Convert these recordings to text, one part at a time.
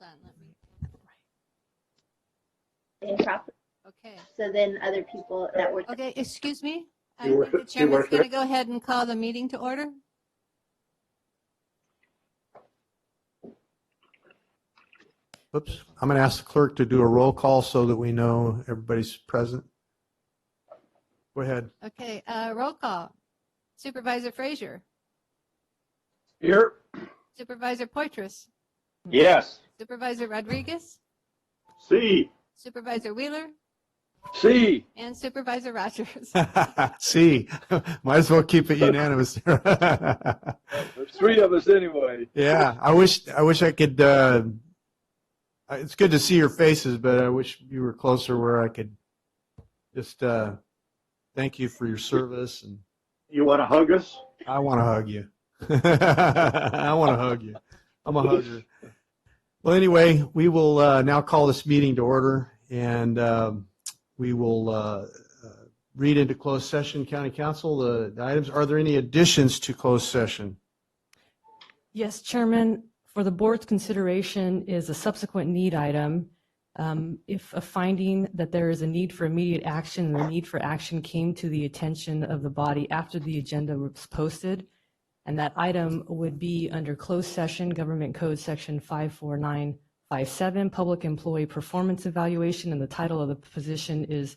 Hold on, let me. improper. Okay. So then other people that were Okay, excuse me. I Your think the worship, chairman's going to go ahead and call the meeting to order. Oops, I'm going to ask the clerk to do a roll call so that we know everybody's present. Go ahead. Okay, roll call. Supervisor Frazier, Here. Supervisor Poitras, Yes. Supervisor Rodriguez, C. Supervisor Wheeler, C. and Supervisor Rogers. See, might as well keep it unanimous. There's three of us anyway. Yeah, I wish I could. It's good to see your faces, but I wish you were closer where I could just thank you for your service. And You want to hug us? I want to hug you. I want to hug you. I'm a hugger. Well, anyway, we will now call this meeting to order, and we will read into closed session. County Council, the items. Are there any additions to closed session? Yes, Chairman. For the board's consideration is a subsequent need item. If a finding that there is a need for immediate action and the need for action came to the attention of the body after the agenda was posted, and that item would be under closed session, Government Code Section 54957, Public Employee Performance Evaluation, and the title of the position is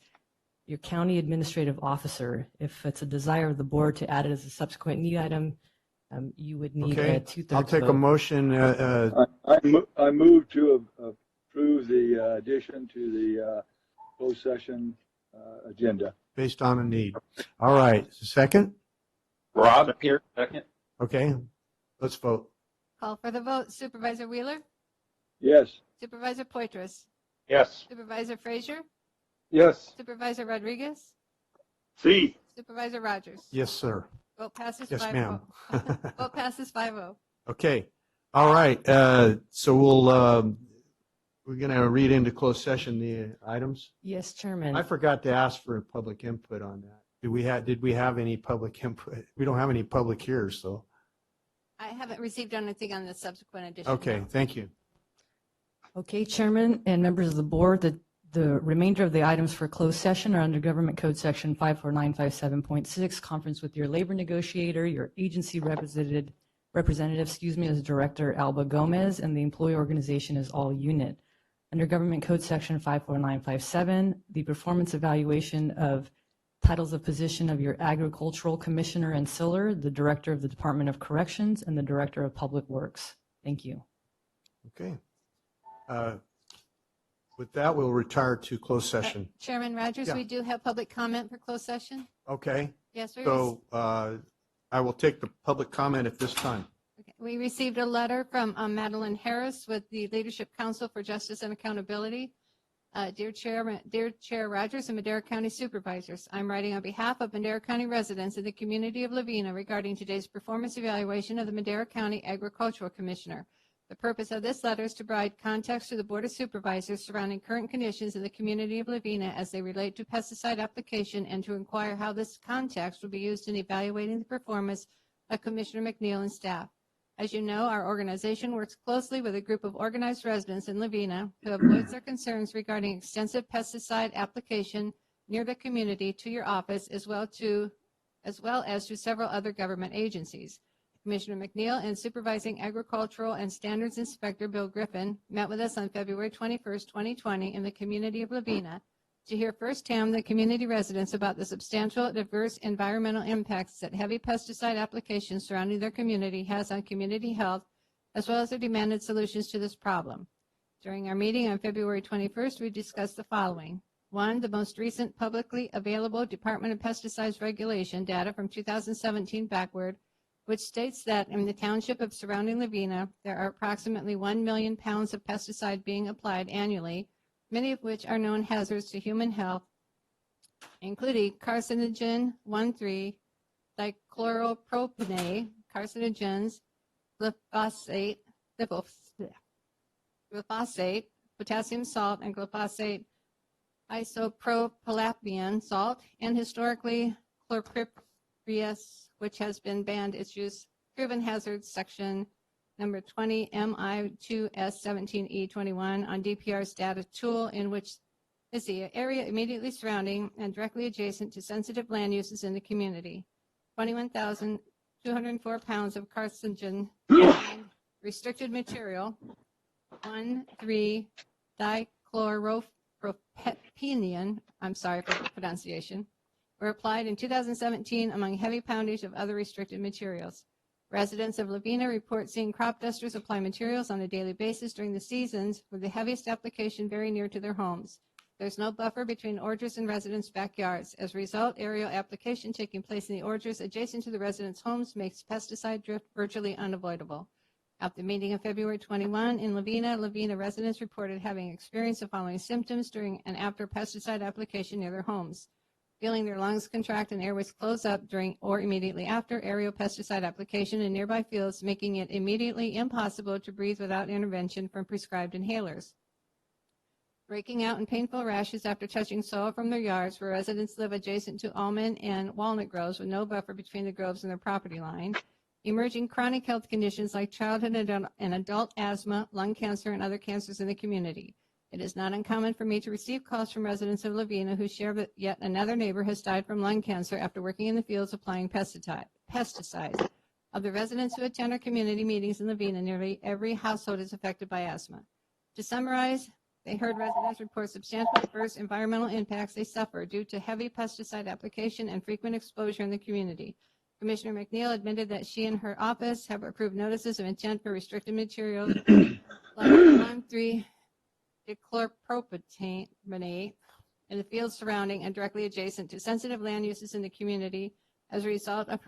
your County Administrative Officer. If it's a desire of the board to add it as a subsequent need item, you would need a Okay, two-thirds I'll take vote. a motion. I move to approve the addition to the closed session agenda. Based on a need. All right, second? Rob here, second. Okay, let's vote. Call for the vote. Supervisor Wheeler, Yes. Supervisor Poitras, Yes. Supervisor Frazier, Yes. Supervisor Rodriguez, C. Supervisor Rogers. Yes, sir. Vote passes Yes, 5-0. ma'am. Vote passes 5-0. Okay, all right, so we're going to read into closed session the items. Yes, Chairman. I forgot to ask for public input on that. Did we have any public input? We don't have any public here, so. I haven't received anything on the subsequent edition. Okay, thank you. Okay, Chairman and members of the board, the remainder of the items for closed session are under Government Code Section 54957.6, conference with your labor negotiator, your agency representative, as Director Alba Gomez, and the employee organization is all unit. Under Government Code Section 54957, the performance evaluation of titles of position of your agricultural commissioner and SILR, the Director of the Department of Corrections, and the Director of Public Works. Thank you. Okay. With that, we'll retire to closed session. Chairman Rogers, Yeah. we do have public comment for closed session. Okay, Yes, so I will take the public comment at this time. Okay. We received a letter from Madeline Harris with the Leadership Council for Justice and Accountability. Dear Chair Rogers and Madera County Supervisors, I'm writing on behalf of Madera County residents in the community of Lavina regarding today's performance evaluation of the Madera County Agricultural Commissioner. The purpose of this letter is to provide context to the Board of Supervisors surrounding current conditions in the community of Lavina as they relate to pesticide application and to inquire how this context will be used in evaluating the performance of Commissioner McNeil and staff. As you know, our organization works closely with a group of organized residents in Lavina who have voiced their concerns regarding extensive pesticide application near the community to your office as well as to several other government agencies. Commissioner McNeil and Supervising Agricultural and Standards Inspector Bill Griffin met with us on February 21st, 2020 in the community of Lavina to hear firsthand the community residents about the substantial diverse environmental impacts that heavy pesticide application surrounding their community has on community health, as well as their demanded solutions to this problem. During our meeting on February 21st, we discussed the following. One, the most recent publicly available Department of Pesticides regulation data from 2017 backward, which states that in the township of surrounding Lavina, there are approximately 1 million pounds of pesticide being applied annually, many of which are known hazards to human health, including carcinogen 1,3, dichloropropane, carcinogens, glyphosate, potassium salt, and glyphosate, isopropylapian salt, and historically chlorpyrifos, which has been banned its use, proven hazards section number 20 MI2S17E21 on DPR's data tool, in which is the area immediately surrounding and directly adjacent to sensitive land uses in the community. 21,204 pounds of carcinogen restricted material, 1,3-dichloropropene, I'm sorry for the pronunciation, were applied in 2017 among heavy poundage of other restricted materials. Residents of Lavina report seeing crop dusters apply materials on a daily basis during the seasons, with the heaviest application very near to their homes. There's no buffer between orchards and residents' backyards. As a result, aerial application taking place in the orchards adjacent to the residents' homes makes pesticide drift virtually unavoidable. At the meeting of February 21 in Lavina, residents reported having experienced the following symptoms during and after pesticide application near their homes: feeling their lungs contract and airways close up during or immediately after aerial pesticide application in nearby fields, making it immediately impossible to breathe without intervention from prescribed inhalers. Breaking out in painful rashes after touching soil from their yards, where residents live adjacent to almond and walnut groves with no buffer between the groves and their property line. Emerging chronic health conditions like childhood and adult asthma, lung cancer, and other cancers in the community. It is not uncommon for me to receive calls from residents of Lavina who share that yet another neighbor has died from lung cancer after working in the fields applying pesticides. Of the residents who attend our community meetings in Lavina, nearly every household is affected by asthma. To summarize, they heard residents report substantial adverse environmental impacts they suffer due to heavy pesticide application and frequent exposure in the community. Commissioner McNeil admitted that she and her office have approved notices of intent for restricted materials like 1,3-dichlorpropane in the fields surrounding and directly adjacent to sensitive land uses in the community. As a result of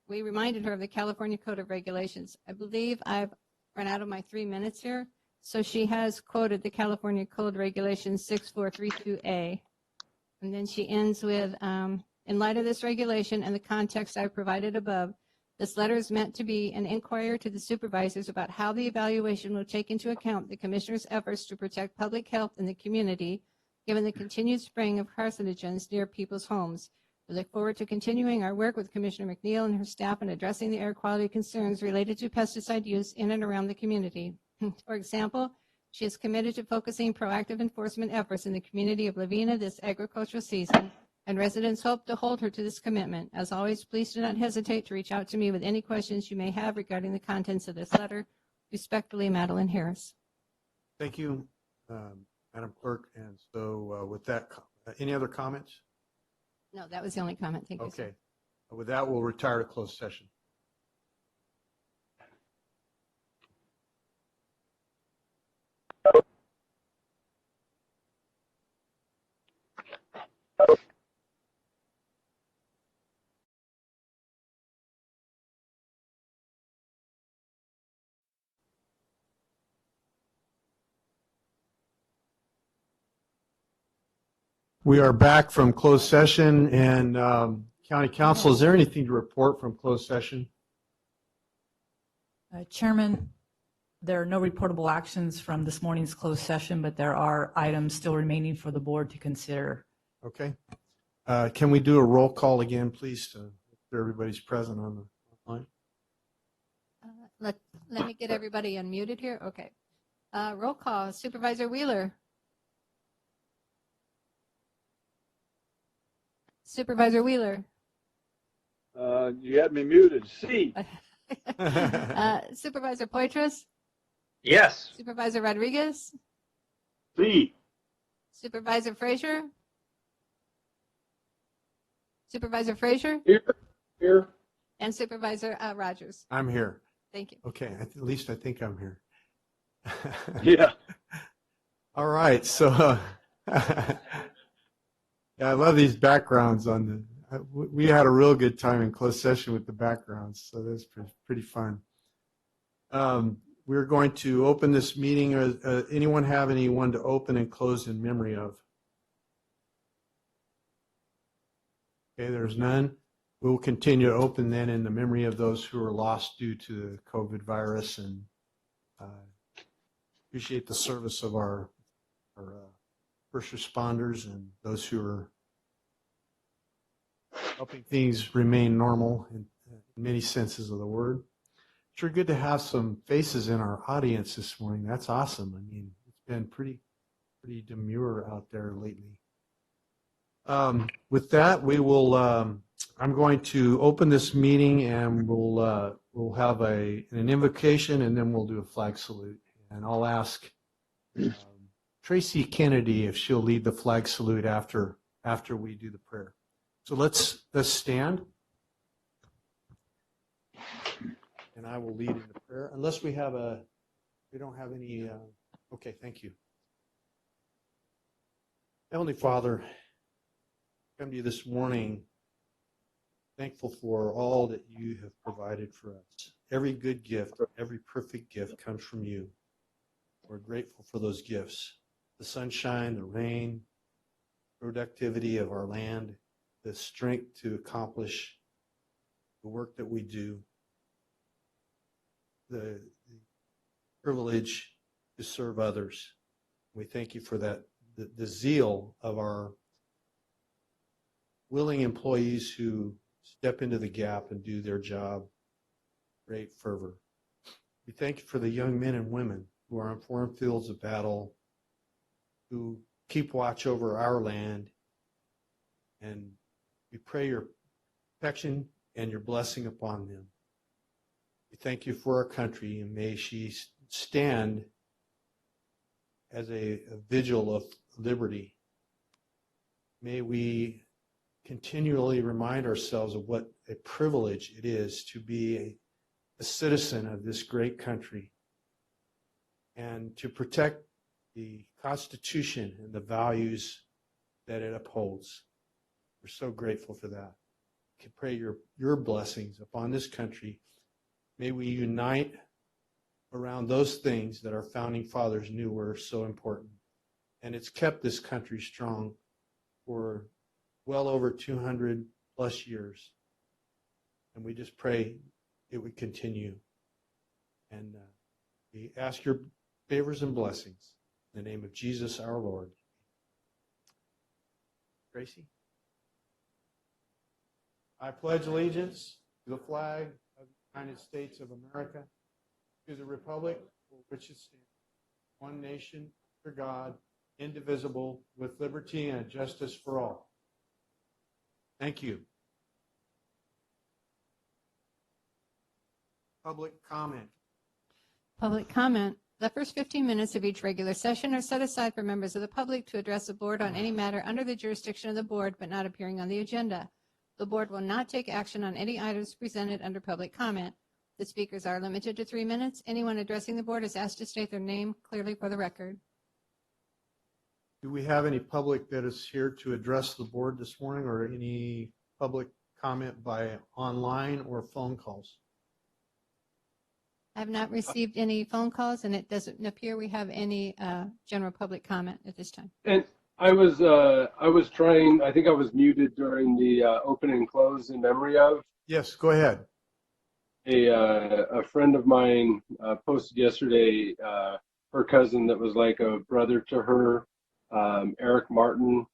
we reminded her of the California Code of Regulations. I believe I've run out of my 3 minutes here, so she has quoted the California Code Regulations 6432A. And then she ends with, in light of this regulation and the context I've provided above, this letter is meant to be an inquiry to the supervisors about how the evaluation will take into account the Commissioner's efforts to protect public health in the community, given the continued spraying of carcinogens near people's homes. We look forward to continuing our work with Commissioner McNeil and her staff in addressing the air quality concerns related to pesticide use in and around the community. For example, she is committed to focusing proactive enforcement efforts in the community of Lavina this agricultural season, and residents hope to hold her to this commitment. As always, please do not hesitate to reach out to me with any questions you may have regarding the contents of this letter. Respectfully, Madeline Harris. Thank you, Madam Clerk. And so with that, any other comments? No, that was the only comment. Thank you, sir. Okay. With that, we'll retire to closed session. We are back from closed session, and County Council, is there anything to report from closed session? Chairman, there are no reportable actions from this morning's closed session, but there are items still remaining for the board to consider. Okay. Can we do a roll call again, please, to if everybody's present on the line? Let me get everybody unmuted here. Okay. Roll call. Supervisor Wheeler. Supervisor Wheeler. You had me muted. C. Supervisor Poitras. Yes. Supervisor Rodriguez. C. Supervisor Frazier. Supervisor Frazier. Here. And Supervisor Rogers. I'm here. Thank you. Okay. At least I think I'm here. Yeah. All right. So yeah, I love these backgrounds on the. We had a real good time in closed session with the backgrounds, so that's pretty fun. We're going to open this meeting. Anyone have anyone to open and close in memory of? Okay, there's none. We will continue to open then in the memory of those who are lost due to the COVID virus, and appreciate the service of our first responders and those who are helping things remain normal in many senses of the word. Sure good to have some faces in our audience this morning. That's awesome. I mean, it's been pretty demure out there lately. With that, we will. I'm going to open this meeting, and we'll have an invocation, and then we'll do a flag salute. And I'll ask Tracy Kennedy if she'll lead the flag salute after we do the prayer. So let's stand, and I will lead in the prayer. Unless we don't have any. Okay, thank you. Heavenly Father, I come to you this morning thankful for all that you have provided for us. Every good gift, every perfect gift comes from you. We're grateful for those gifts. The sunshine, the rain, productivity of our land, the strength to accomplish the work that we do, the privilege to serve others. We thank you for that, the zeal of our willing employees who step into the gap and do their job with great fervor. We thank you for the young men and women who are on foreign fields of battle, who keep watch over our land, and we pray your protection and your blessing upon them. We thank you for our country, and may she stand as a vigil of liberty. May we continually remind ourselves of what a privilege it is to be a citizen of this great country and to protect the Constitution and the values that it upholds. We're so grateful for that. We pray your blessings upon this country. May we unite around those things that our founding fathers knew were so important. And it's kept this country strong for well over 200 plus years. And we just pray it would continue. And we ask your favors and blessings in the name of Jesus our Lord. Gracie? I pledge allegiance to the flag of the United States of America, to the republic for which it stands, one nation, under God, indivisible, with liberty and justice for all. Thank you. Public comment. Public comment. The first 15 minutes of each regular session are set aside for members of the public to address the board on any matter under the jurisdiction of the board but not appearing on the agenda. The board will not take action on any items presented under public comment. The speakers are limited to 3 minutes. Anyone addressing the board is asked to state their name clearly for the record. Do we have any public that is here to address the board this morning, or any public comment by online or phone calls? I have not received any phone calls, and it doesn't appear we have any general public comment at this time. And I was trying, I think I was muted during the open and close in memory of. Yes, go ahead. A friend of mine posted yesterday her cousin that was like a brother to her, Eric Martin,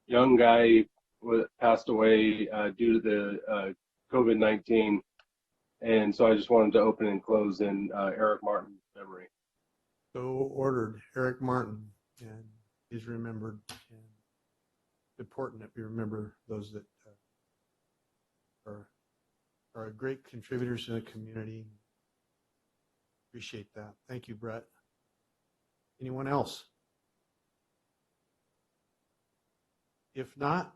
young guy passed away due to the COVID-19. And so I just wanted to open and close in Eric Martin's memory. So ordered. Eric Martin, and he's remembered. And it's important that we remember those that are great contributors in the community. Appreciate that. Thank you, Brett. Anyone else? If not,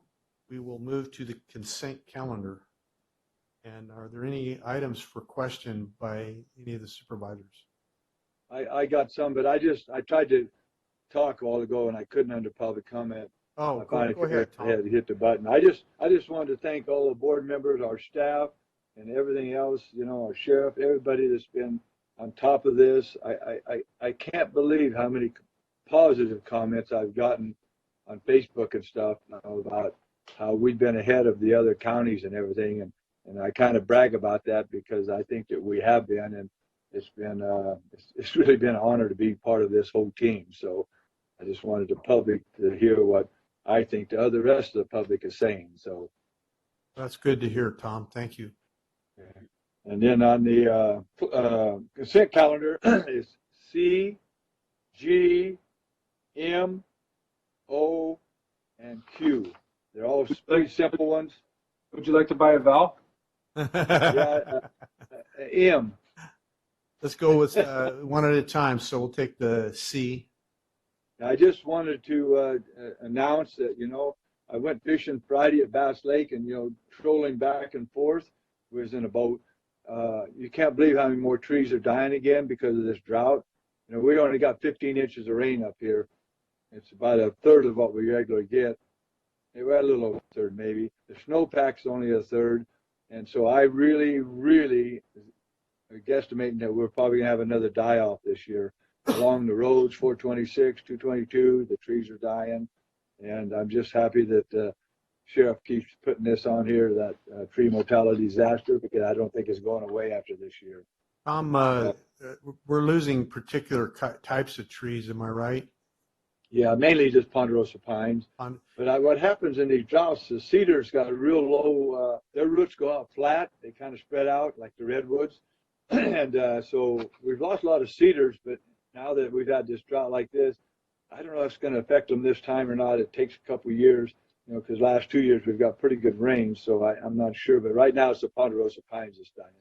we will move to the consent calendar. And are there any items for question by any of the supervisors? I got some, but I tried to talk a while ago and I couldn't under public comment. Oh, I finally go ahead, I had Tom. to hit the button. I just wanted to thank all the board members, our staff, and everything else, our sheriff, everybody that's been on top of this. I can't believe how many positive comments I've gotten on Facebook and stuff about how we've been ahead of the other counties and everything. And I kind of brag about that because I think that we have been, and it's really been an honor to be part of this whole team. So I just wanted the public to hear what I think the other rest of the public is saying. So That's good to hear, Tom. Thank you. And then on the consent calendar is C, G, M, O, and Q. They're all pretty simple ones. Would you like to buy a valve? Yeah, M. Let's go with one at a time. So we'll take the C. I just wanted to announce that, I went fishing Friday at Bass Lake and, trolling back and forth. Was in a boat. You can't believe how many more trees are dying again because of this drought. We only got 15 inches of rain up here. It's about a third of what we regularly get. We're a little over a third maybe. The snowpack's only a third. And so I really, really guesstimating that we're probably going to have another die-off this year. Along the roads, 426, 222, the trees are dying. And I'm just happy that Sheriff keeps putting this on here, that tree mortality disaster, because I don't think it's going away after this year. We're losing particular types of trees, am I right? Yeah, mainly just ponderosa pines. But what happens in these droughts, the cedars got a real low, their roots go out flat. They kind of spread out like the redwoods. And so we've lost a lot of cedars, but now that we've had this drought like this, I don't know if it's going to affect them this time or not. It takes a couple of years, because last 2 years we've got pretty good rain, so I'm not sure. But right now it's the ponderosa pines that's dying.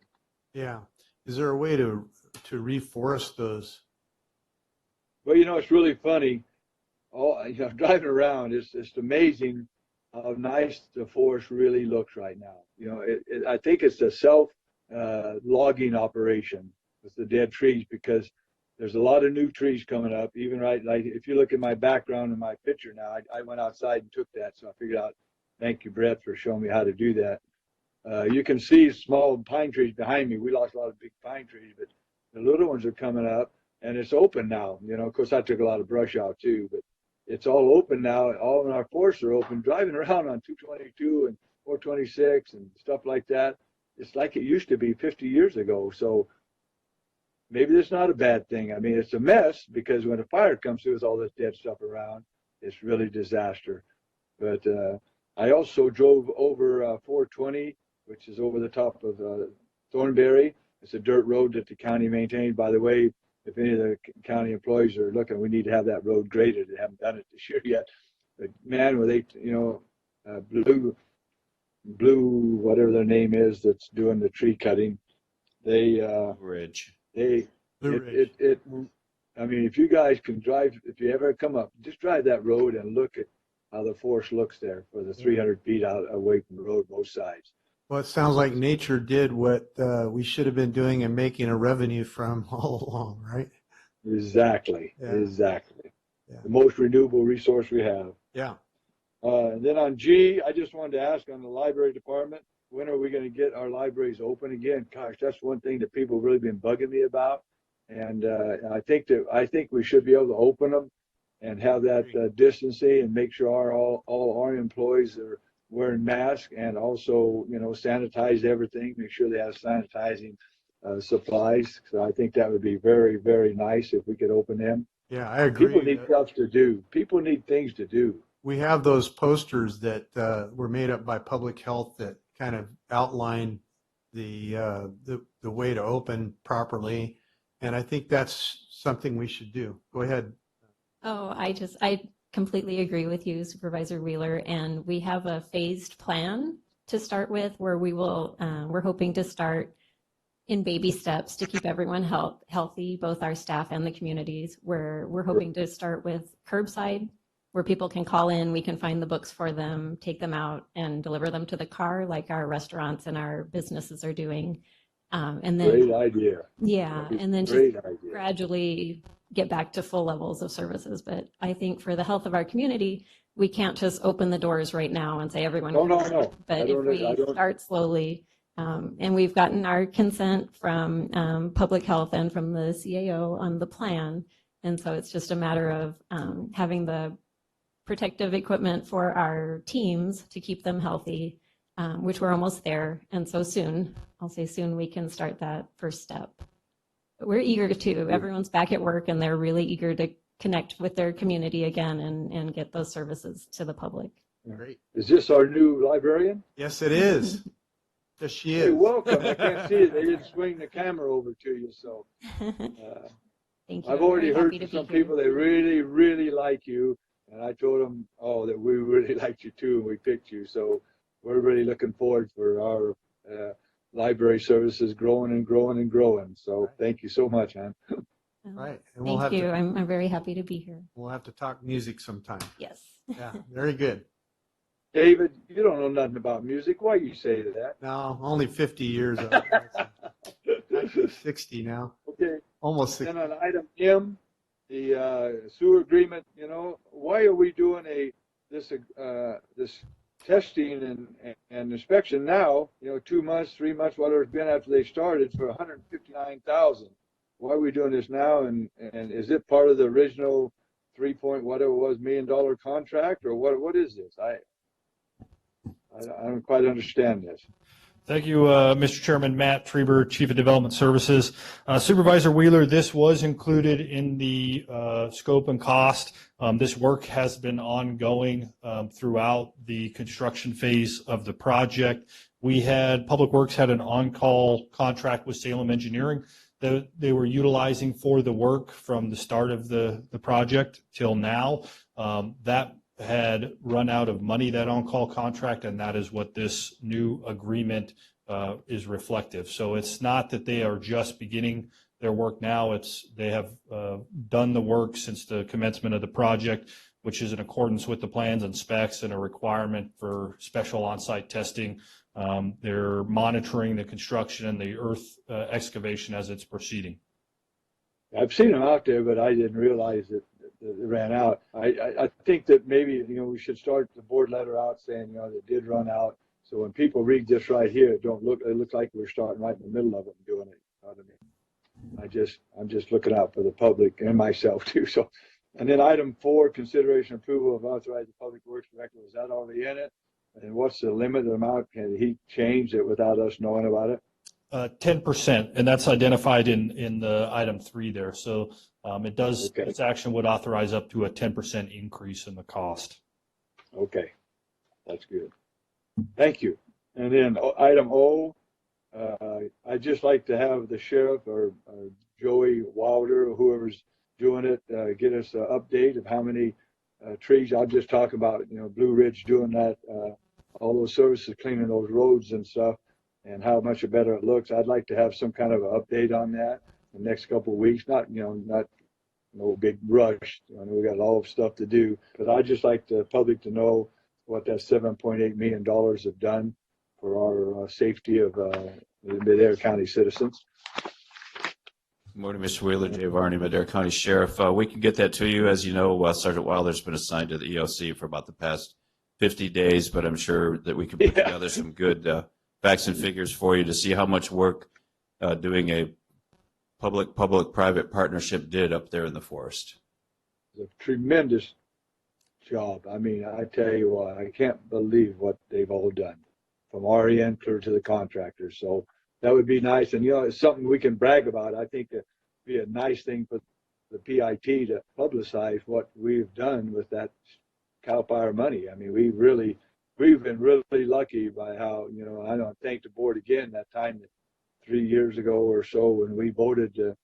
Yeah. Is there a way to reforest those? Well, it's really funny. Driving around, it's amazing how nice the forest really looks right now. I think it's a logging operation with the dead trees, because there's a lot of new trees coming up. Even like if you look at my background in my picture now, I went outside and took that, so I figured out. Thank you, Brett, for showing me how to do that. You can see small pine trees behind me. We lost a lot of big pine trees, but the little ones are coming up, and it's open now. Of course, I took a lot of brush out too, but it's all open now. All of our forests are open. Driving around on 222 and 426 and stuff like that, it's like it used to be 50 years ago. So maybe that's not a bad thing. I mean, it's a mess, because when a fire comes through with all this dead stuff around, it's really disaster. But I also drove over 420, which is over the top of Thornberry. It's a dirt road that the county maintained. By the way, if any of the county employees are looking, we need to have that road graded. They haven't done it this year yet. But man, with blue, whatever their name is, that's doing the tree cutting, Ridge. I mean, if you guys can drive, if you ever come up, just drive that road and look at how the forest looks there for the 300 feet out away from the road, both sides. Well, it sounds like nature did what we should have been doing and making a revenue from all along, right? Exactly. Yeah. Exactly. Yeah. The most renewable resource we have. Yeah. And then on G, I just wanted to ask on the library department, when are we going to get our libraries open again? Gosh, that's one thing that people have really been bugging me about. And I think we should be able to open them and have that distancing, and make sure all our employees are wearing masks, and also, sanitize everything, make sure they have sanitizing supplies. So I think that would be very, very nice if we could open them. Yeah, I agree. People need stuff to do. People need things to do. We have those posters that were made up by public health that kind of outline the way to open properly. And I think that's something we should do. Go ahead. Oh, I completely agree with you, Supervisor Wheeler. And we have a phased plan to start with, where we're hoping to start in baby steps to keep everyone healthy, both our staff and the communities, where we're hoping to start with curbside, where people can call in, we can find the books for them, take them out and deliver them to the car, like our restaurants and our businesses are doing. And then, great idea. Yeah, and then Great just idea. gradually get back to full levels of services. But I think for the health of our community, we can't just open the doors right now and say everyone. No. But if we start slowly, and we've gotten our consent from public health and from the CAO on the plan. And so it's just a matter of having the protective equipment for our teams to keep them healthy, which we're almost there. And so soon, I'll say soon, we can start that first step. But we're eager to. Everyone's back at work, and they're really eager to connect with their community again and get those services to the public. Great. Is this our new librarian? Yes, it is. Yes, she Hey, is. welcome. I can't see it. They didn't swing the camera over to you, so. Thank you. I've I'm already very heard happy to from some be here. people they really, really like you, and I told them, oh, that we really liked you too, and we picked you. So we're really looking forward for our library services growing and growing and growing. So thank you so much, man. Right. And Thank you. I'm very happy to be here. we'll have to talk music sometime. Yes. Yeah, very good. David, you don't know nothing about music. Why you say that? No, only 50 years of it. Actually 60 now. Okay. Almost 60. Then on item M, the sewer agreement, why are we doing this testing and inspection now, 2 months, 3 months, whatever it's been after they started for 159,000? Why are we doing this now? And is it part of the original 3 point whatever it was $1 million contract, or what is this? I don't quite understand this. Thank you, Mr. Chairman. Matt Treber, Chief of Development Services. Supervisor Wheeler, this was included in the scope and cost. This work has been ongoing throughout the construction phase of the project. Public Works had an on-call contract with Salem Engineering that they were utilizing for the work from the start of the project till now. That had run out of money, that on-call contract, and that is what this new agreement is reflective. So it's not that they are just beginning their work now. They have done the work since the commencement of the project, which is in accordance with the plans and specs and a requirement for special on-site testing. They're monitoring the construction and the earth excavation as it's proceeding. I've seen them out there, but I didn't realize that it ran out. I think that maybe, we should start the board letter out saying, it did run out. So when people read this right here, it looks like we're starting right in the middle of it and doing it. You know what I mean? I'm just looking out for the public and myself too. So, and then item 4, consideration approval of authorized public works director. Was that already in it? And what's the limit amount? Can he change it without us knowing about it? 10%, and that's identified in the item 3 there. So it does, Okay. This action would authorize up to a 10% increase in the cost. Okay, that's good. Thank you. And then item O, I'd just like to have the sheriff or Joey Wilder or whoever's doing it get us an update of how many trees. I'll just talk about, Blue Ridge doing that, all those services, cleaning those roads and stuff, and how much better it looks. I'd like to have some kind of an update on that in the next couple of weeks. Not no big rush. We got a lot of stuff to do, but I'd just like the public to know what that $7.8 million have done for our safety of the Madera County citizens. Good morning, Mr. Wheeler, Jay Varney, Madera County Sheriff. We can get that to you. As you know, Sergeant Wilder's been assigned to the EOC for about the past 50 days, but I'm sure that we can put together some good facts and figures for you to see how much work doing a public-private partnership did up there in the forest. It's a tremendous job. I mean, I tell you what, I can't believe what they've all done, from our end clear to the contractors. So that would be nice. And, it's something we can brag about. I think it'd be a nice thing for the PIT to publicize what we've done with that CAL FIRE money. I mean, we've been really lucky by how, I don't thank the board again that time that 3 years ago or so when we voted to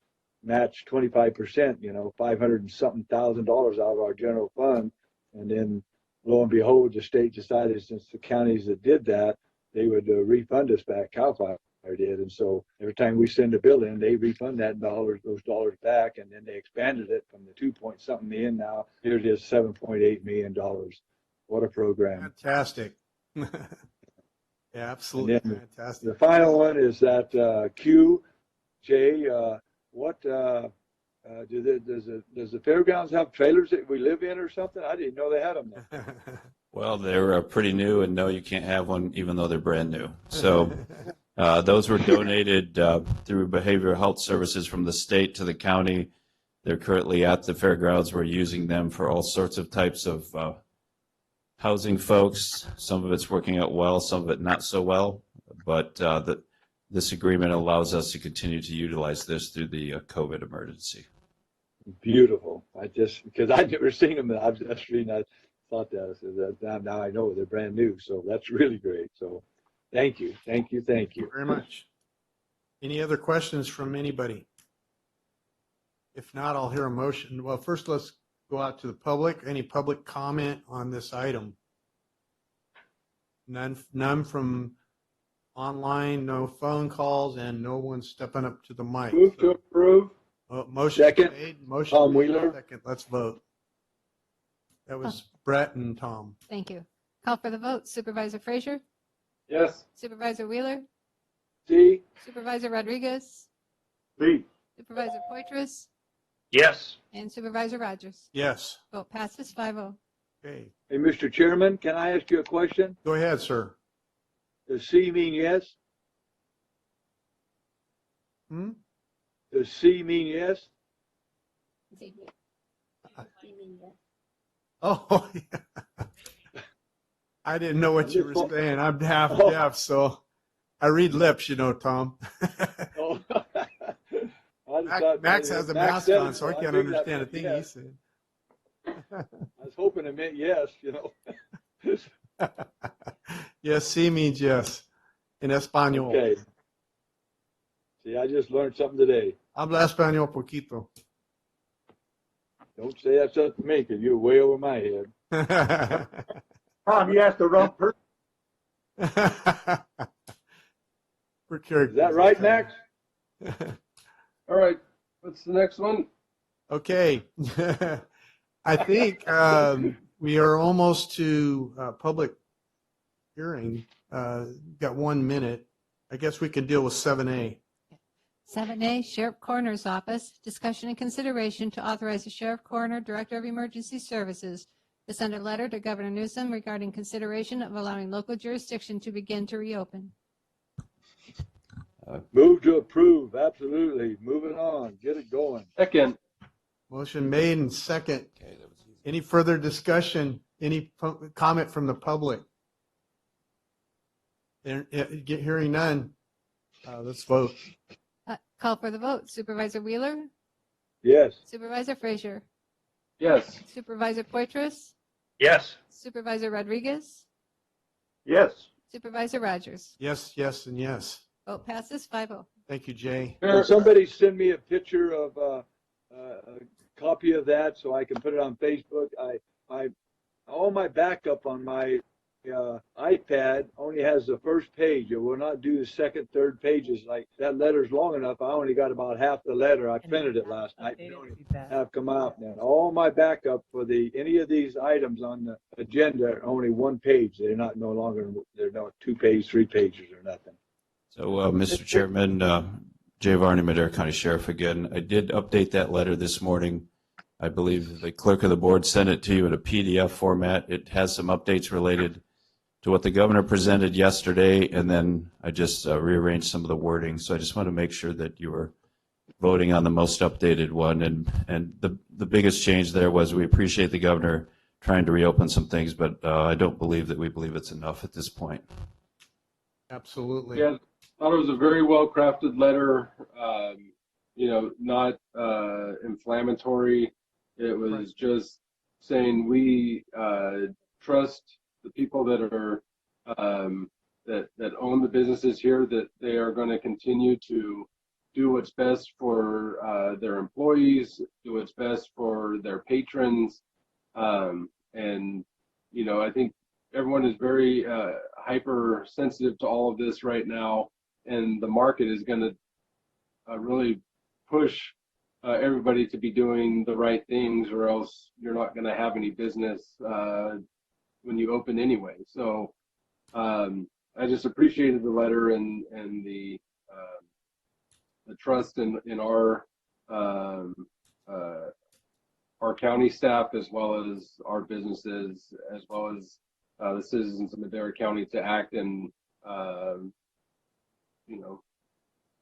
match 25%, $500 and something thousand out of our general fund. And then lo and behold, the state decided since the counties that did that, they would refund us back. CAL FIRE did. And so every time we send a bill in, they refund those dollars back. And then they expanded it from the 2 point something million. Now here it is, $7.8 million. What a program. Fantastic. Yeah, absolutely fantastic. The final one is that Q, Jay, what does the fairgrounds have trailers that we live in or something? I didn't know they had them there. Well, they're pretty new, and no, you can't have one even though they're brand new. So those were donated through behavioral health services from the state to the county. They're currently at the fairgrounds. We're using them for all sorts of types of housing folks. Some of it's working out well, some of it not so well. But this agreement allows us to continue to utilize this through the COVID emergency. Beautiful. Because I'd never seen them. I was reading, I thought that. Now I know they're brand new. So that's really great. So Thank you, thank you, thank you. Very much. Any other questions from anybody? If not, I'll hear a motion. Well, first let's go out to the public. Any public comment on this item? None from online, no phone calls, and no one stepping up to the mic. Move to approve. Motion Second. made. Motion Tom made. Wheeler. Second. Let's vote. That was Brett and Tom. Thank you. Call for the vote. Supervisor Frazier, Yes. Supervisor Wheeler, C. Supervisor Rodriguez, B. Supervisor Poitras, Yes. and Supervisor Rogers. Yes. Vote passes 5-0. Okay. Hey, Mr. Chairman, can I ask you a question? Go ahead, sir. Does C mean yes? Hmm? Does C mean yes? Oh, yeah. I didn't know what you were saying. I'm half Oh. deaf, so I read lips, you know, Tom. Oh. I just thought Max maybe- has a Max mask said on, it, so I I can't think that understand a meant thing yes. he said. I was hoping it meant yes, you know. Yes, sí means yes in Espanol. Okay. See, I just learned something today. Habla español poquito. Don't say that's up to me, because you're way over my head. Tom, you asked the wrong person. Is that right, Max? All right. What's the next one? Okay. I think we are almost to public hearing. Got 1 minute. I guess we can deal with 7A. 7A, Sheriff Coroner's Office, discussion and consideration to authorize the Sheriff Coroner, Director of Emergency Services, to send a letter to Governor Newsom regarding consideration of allowing local jurisdiction to begin to reopen. Move to approve, absolutely. Moving on, get it going. Second. Motion made and second. Any further discussion? Any comment from the public? Hearing none. Let's vote. Call for the vote. Supervisor Wheeler, Yes. Supervisor Frazier, Yes. Supervisor Poitras, Yes. Supervisor Rodriguez, Yes. Supervisor Rogers. Yes, yes, and yes. Vote passes 5-0. Thank you, Jay. Can somebody send me a picture of a copy of that so I can put it on Facebook? All my backup on my iPad only has the first page. It will not do the second, third pages. Like that letter's long enough. I only got about half the letter. I printed it last night. It only have come out now. All my backup for any of these items on the agenda are only one page. They're not no longer. They're not 2 pages, 3 pages, or nothing. So, Mr. Chairman, Jay Varney, Madera County Sheriff again. I did update that letter this morning. I believe the clerk of the board sent it to you in a PDF format. It has some updates related to what the governor presented yesterday, and then I just rearranged some of the wording. So I just want to make sure that you were voting on the most updated one. And the biggest change there was we appreciate the governor trying to reopen some things, but I don't believe that we believe it's enough at this point. Absolutely. Yeah, I thought it was a very well crafted letter. Not inflammatory. It was just saying we trust the people that are that own the businesses here, that they are going to continue to do what's best for their employees, do what's best for their patrons, and I think everyone is very hypersensitive to all of this right now, and the market is going to really push everybody to be doing the right things, or else you're not going to have any business when you open anyway. So I just appreciated the letter and the trust in our county staff, as well as our businesses, as well as the citizens of Madera County to act and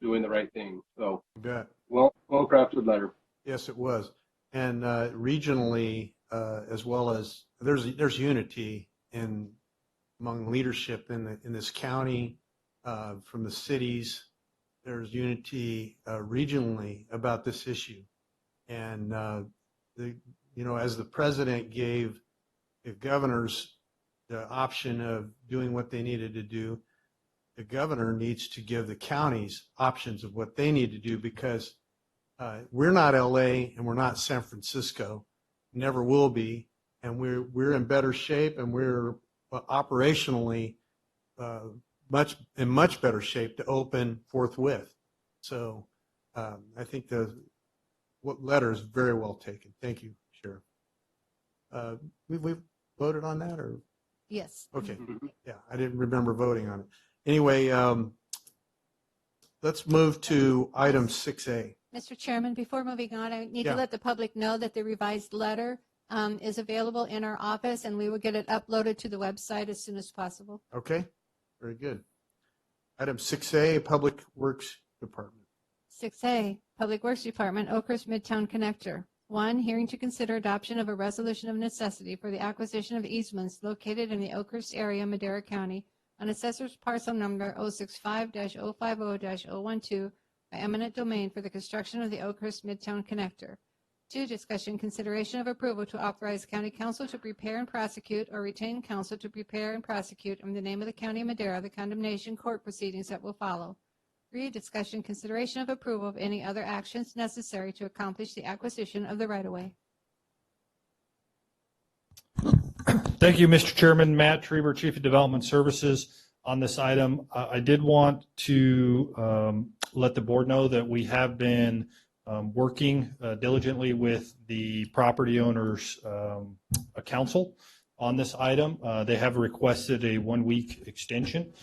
doing the right thing. So You bet. well crafted letter. Yes, it was. And regionally, as well as there's unity among leadership in this county, from the cities. There's unity regionally about this issue, and as the president gave the governors the option of doing what they needed to do, the governor needs to give the counties options of what they need to do, because we're not LA and we're not San Francisco, never will be, and we're in better shape, and we're operationally in much better shape to open forthwith. So I think what letter is very well taken. Thank you, Sheriff. We've voted on that, or? Yes. Okay. Yeah, I didn't remember voting on it. Anyway, let's move to item 6A. Mr. Chairman, before moving on, I need Yeah. to let the public know that the revised letter is available in our office, and we will get it uploaded to the website as soon as possible. Okay, very good. Item 6A, Public Works Department. 6A, Public Works Department, Oakhurst Midtown Connector. 1, hearing to consider adoption of a resolution of necessity for the acquisition of easements located in the Oakhurst area, Madera County, on assessor's parcel number 065-050-012 by eminent domain for the construction of the Oakhurst Midtown Connector. 2, discussion consideration of approval to authorize county counsel to prepare and prosecute, or retain counsel to prepare and prosecute in the name of the county of Madera the condemnation court proceedings that will follow. 3, discussion consideration of approval of any other actions necessary to accomplish the acquisition of the right-of-way. Thank you, Mr. Chairman. Matt Treber, Chief of Development Services. On this item, I did want to let the board know that we have been working diligently with the property owners' council on this item. They have requested a 1-week extension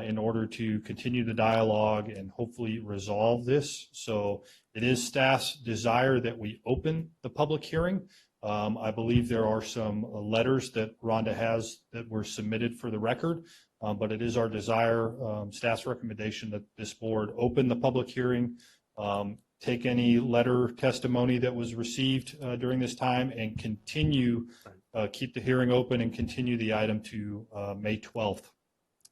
in order to continue the dialogue and hopefully resolve this. So it is staff's desire that we open the public hearing. I believe there are some letters that Rhonda has that were submitted for the record, but it is our desire, staff's recommendation, that this board open the public hearing, take any letter testimony that was received during this time, and continue, keep the hearing open and continue the item to May 12th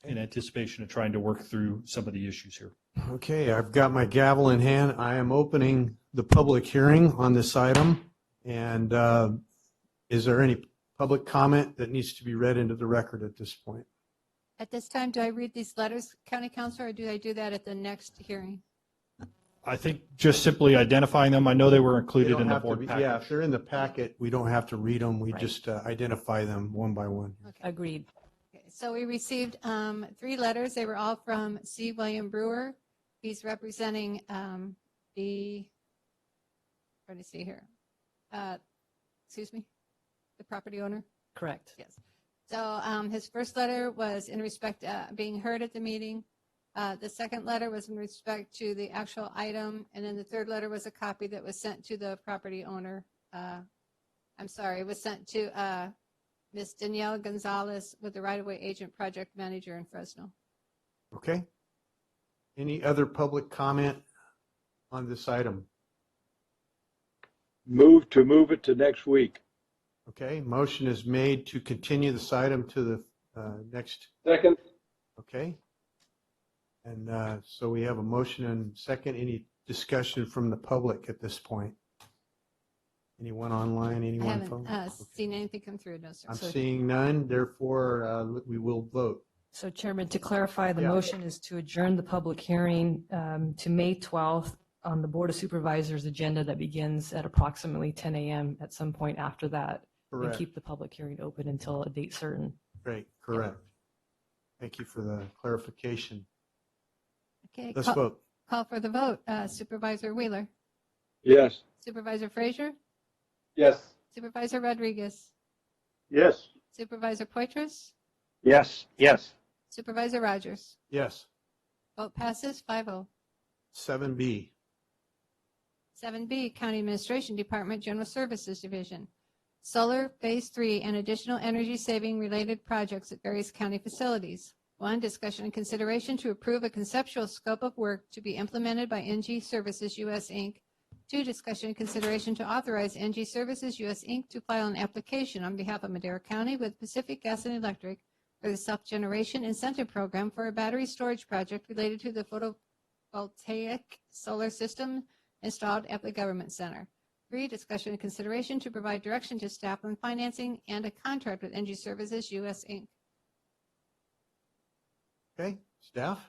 in anticipation of trying to work through some of the issues here. Okay, I've got my gavel in hand. I am opening the public hearing on this item. And is there any public comment that needs to be read into the record at this point? At this time, do I read these letters, County Council, or do I do that at the next hearing? I think just simply identifying them. I know they were included in the board package. Yeah, if they're in the packet, we don't have to read them. We Right. just identify them one by one. Agreed. Okay, so we received 3 letters. They were all from C. William Brewer. He's representing trying to see here. Excuse me, the property owner? Correct. Yes. So his first letter was in respect to being heard at the meeting. The second letter was in respect to the actual item. And then the third letter was a copy that was sent to the property owner. I'm sorry, it was sent to Ms. Danielle Gonzalez with the right-of-way agent project manager in Fresno. Okay. Any other public comment on this item? Move it to next week. Okay, motion is made to continue this item to the next. Second. Okay. And so we have a motion and second. Any discussion from the public at this point? Anyone online, I anyone phone? haven't seen anything come through, no, sir. I'm seeing none, therefore we will vote. So Chairman, to clarify, the Yeah. motion is to adjourn the public hearing to May 12th on the Board of Supervisors agenda that begins at approximately 10 a.m. at some point after that. And Correct. keep the public hearing open until a date certain. Great, correct. Thank you for the clarification. Okay, Let's call, vote. call for the vote. Supervisor Wheeler, Yes. Supervisor Frazier, Yes. Supervisor Rodriguez, Yes. Supervisor Poitras, Yes. Yes. Supervisor Rogers. Yes. Vote passes 5-0. 7B. 7B, County Administration Department, General Services Division. Solar Phase 3 and additional energy-saving related projects at various county facilities. 1, discussion and consideration to approve a conceptual scope of work to be implemented by NG Services US Inc. 2, discussion and consideration to authorize NG Services US Inc. to file an application on behalf of Madera County with Pacific Gas and Electric for the Self-Generation Incentive Program for a battery storage project related to the photovoltaic solar system installed at the Government Center. 3, discussion and consideration to provide direction to staff on financing and a contract with NG Services US Inc. Okay, Staff?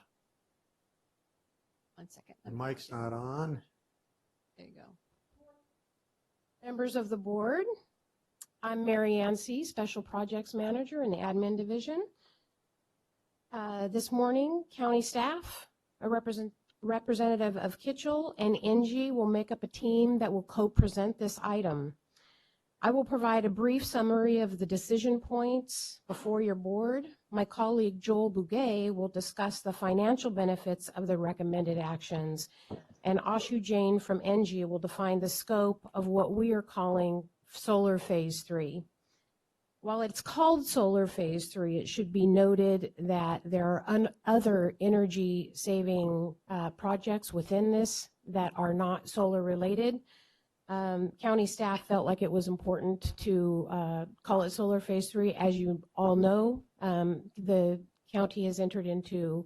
One second. The mic's not on. There you go. Members of the board, I'm Mary Ann C., Special Projects Manager in the Admin Division. This morning, county staff, a representative of Kitchell and NG will make up a team that will co-present this item. I will provide a brief summary of the decision points before your board. My colleague Joel Bouguet will discuss the financial benefits of the recommended actions, and Ashu Jain from NG will define the scope of what we are calling Solar Phase 3. While it's called Solar Phase 3, it should be noted that there are other energy saving projects within this that are not solar related. County staff felt like it was important to call it Solar Phase 3. As you all know, the county has entered into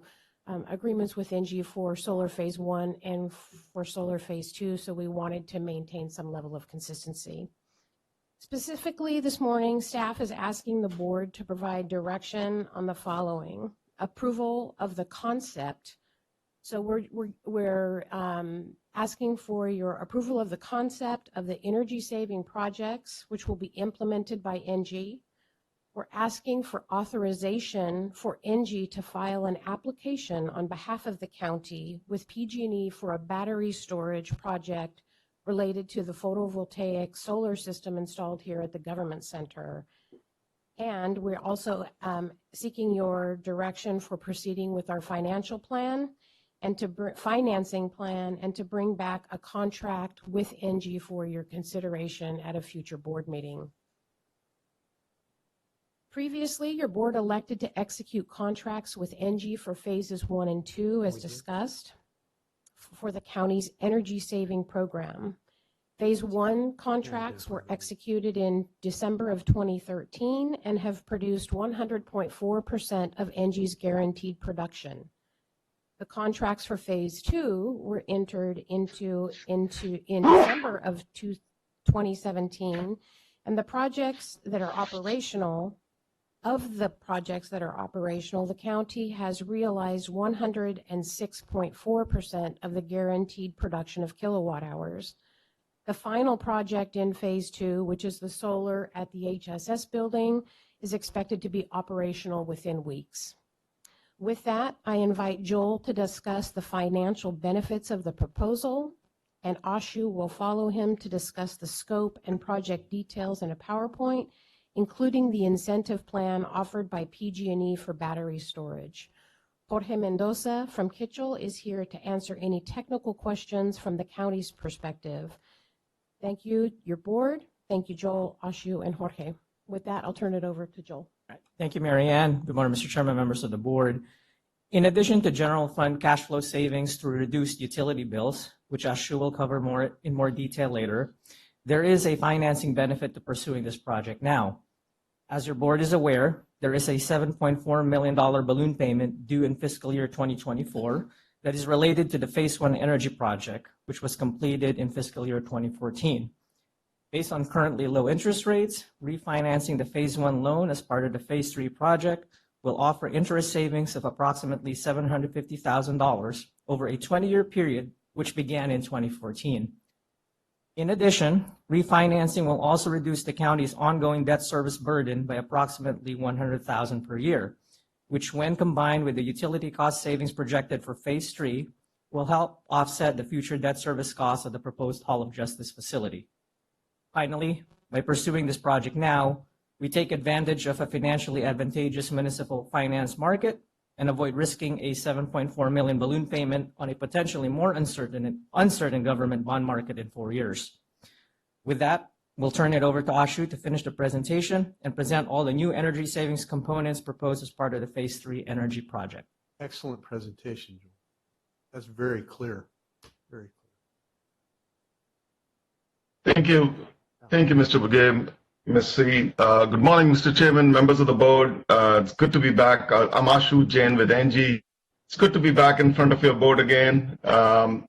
agreements with NG for Solar Phase 1 and for Solar Phase 2, so we wanted to maintain some level of consistency. Specifically, this morning, staff is asking the board to provide direction on the following: approval of the concept. So we're asking for your approval of the concept of the energy saving projects, which will be implemented by NG. We're asking for authorization for NG to file an application on behalf of the county with PG&E for a battery storage project related to the photovoltaic solar system installed here at the government center. And we're also seeking your direction for proceeding with our financial plan and financing plan, and to bring back a contract with NG for your consideration at a future board meeting. Previously, your board elected to execute contracts with NG for phases 1 and 2 as discussed for the county's energy saving program. Phase 1 contracts were executed in December of 2013 and have produced 100.4% of NG's guaranteed production. The contracts for Phase 2 were entered into in December of 2017, and the projects that are operational, the county has realized 106.4% of the guaranteed production of kilowatt hours. The final project in Phase 2, which is the solar at the HSS building, is expected to be operational within weeks. With that, I invite Joel to discuss the financial benefits of the proposal, and Ashu will follow him to discuss the scope and project details in a PowerPoint, including the incentive plan offered by PG&E for battery storage. Jorge Mendoza from Kitchell is here to answer any technical questions from the county's perspective. Thank you, your board. Thank you, Joel, Ashu, and Jorge. With that, I'll turn it over to Joel. Thank you, Mary Ann. Good morning, Mr. Chairman, members of the board. In addition to general fund cash flow savings through reduced utility bills, which Ashu will cover in more detail later, there is a financing benefit to pursuing this project now. As your board is aware, there is a $7.4 million balloon payment due in fiscal year 2024 that is related to the Phase 1 energy project, which was completed in fiscal year 2014. Based on currently low interest rates, refinancing the Phase 1 loan as part of the Phase 3 project will offer interest savings of approximately $750,000 over a 20-year period, which began in 2014. In addition, refinancing will also reduce the county's ongoing debt service burden by approximately $100,000 per year, which, when combined with the utility cost savings projected for Phase 3, will help offset the future debt service costs of the proposed Hall of Justice facility. Finally, by pursuing this project now, we take advantage of a financially advantageous municipal finance market and avoid risking a $7.4 million balloon payment on a potentially more uncertain government bond market in 4 years. With that, we'll turn it over to Ashu to finish the presentation and present all the new energy savings components proposed as part of the Phase 3 energy project. Excellent presentation, Joel. That's very clear. Very clear. Thank you. Thank you, Mr. Bouguet. Ms. C. Good morning, Mr. Chairman, members of the board. It's good to be back. I'm Ashu Jain with NG. It's good to be back in front of your board again. I'm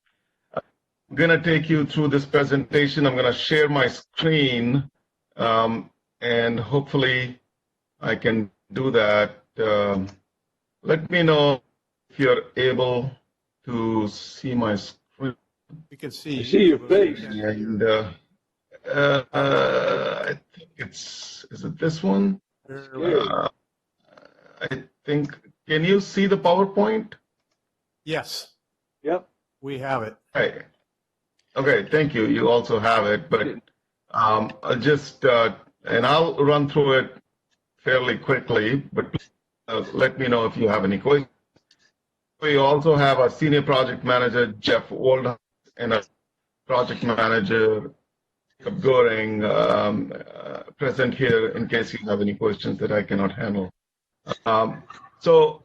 going to take you through this presentation. I'm going to share my screen, and hopefully I can do that. Let me know if you're able to see my screen. We can see I see your face. And I think is it this one? I think, can you see the PowerPoint? Yes. Yep. We have it. Hey. Okay, thank you. You also have it, but I'll just, and I'll run through it fairly quickly, but let me know if you have any questions. We also have our senior project manager, Jeff Waldhouse, and a project manager, Jacob Goring, present here in case you have any questions that I cannot handle. So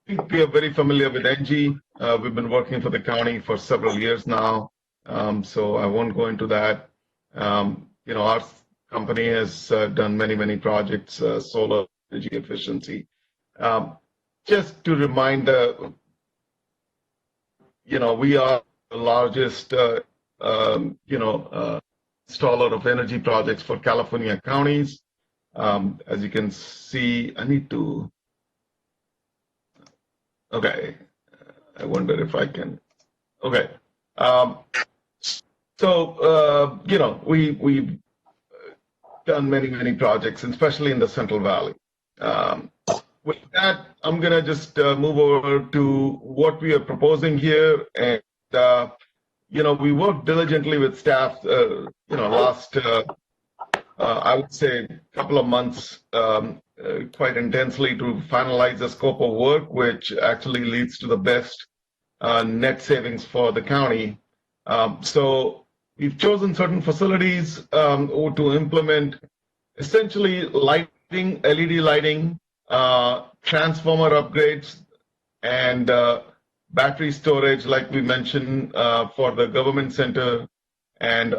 I think we are very familiar with NG. We've been working for the county for several years now, so I won't go into that. Our company has done many projects, solar energy efficiency. Just to remind, we are the largest, installer of energy projects for California counties. As you can see, okay, I wonder if I can, okay. We've done many projects, especially in the Central Valley. With that, I'm going to just move over to what we are proposing here. And, we worked diligently with staff, last, I would say, couple of months, quite intensely to finalize the scope of work, which actually leads to the best net savings for the county. So we've chosen certain facilities to implement essentially lighting, LED lighting, transformer upgrades, and battery storage, like we mentioned, for the government center, and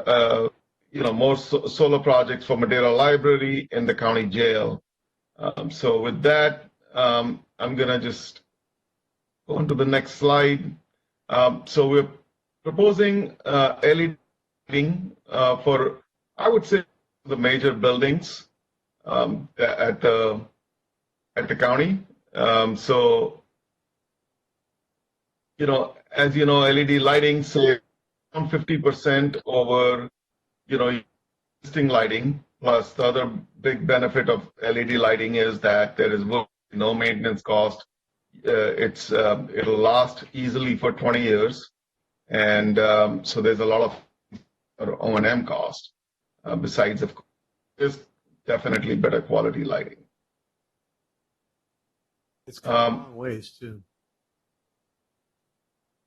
more solar projects for Madera Library and the county jail. So with that, I'm gonna just go on to the next slide. So we're proposing LED lighting for, I would say, the major buildings at the county. So, as you know, LED lighting saves around 50% over, existing lighting. Plus, the other big benefit of LED lighting is that there is no maintenance cost. It'll last easily for 20 years, and so there's a lot of O&M cost. Besides, of course, there's definitely better quality lighting. It's come a long ways too.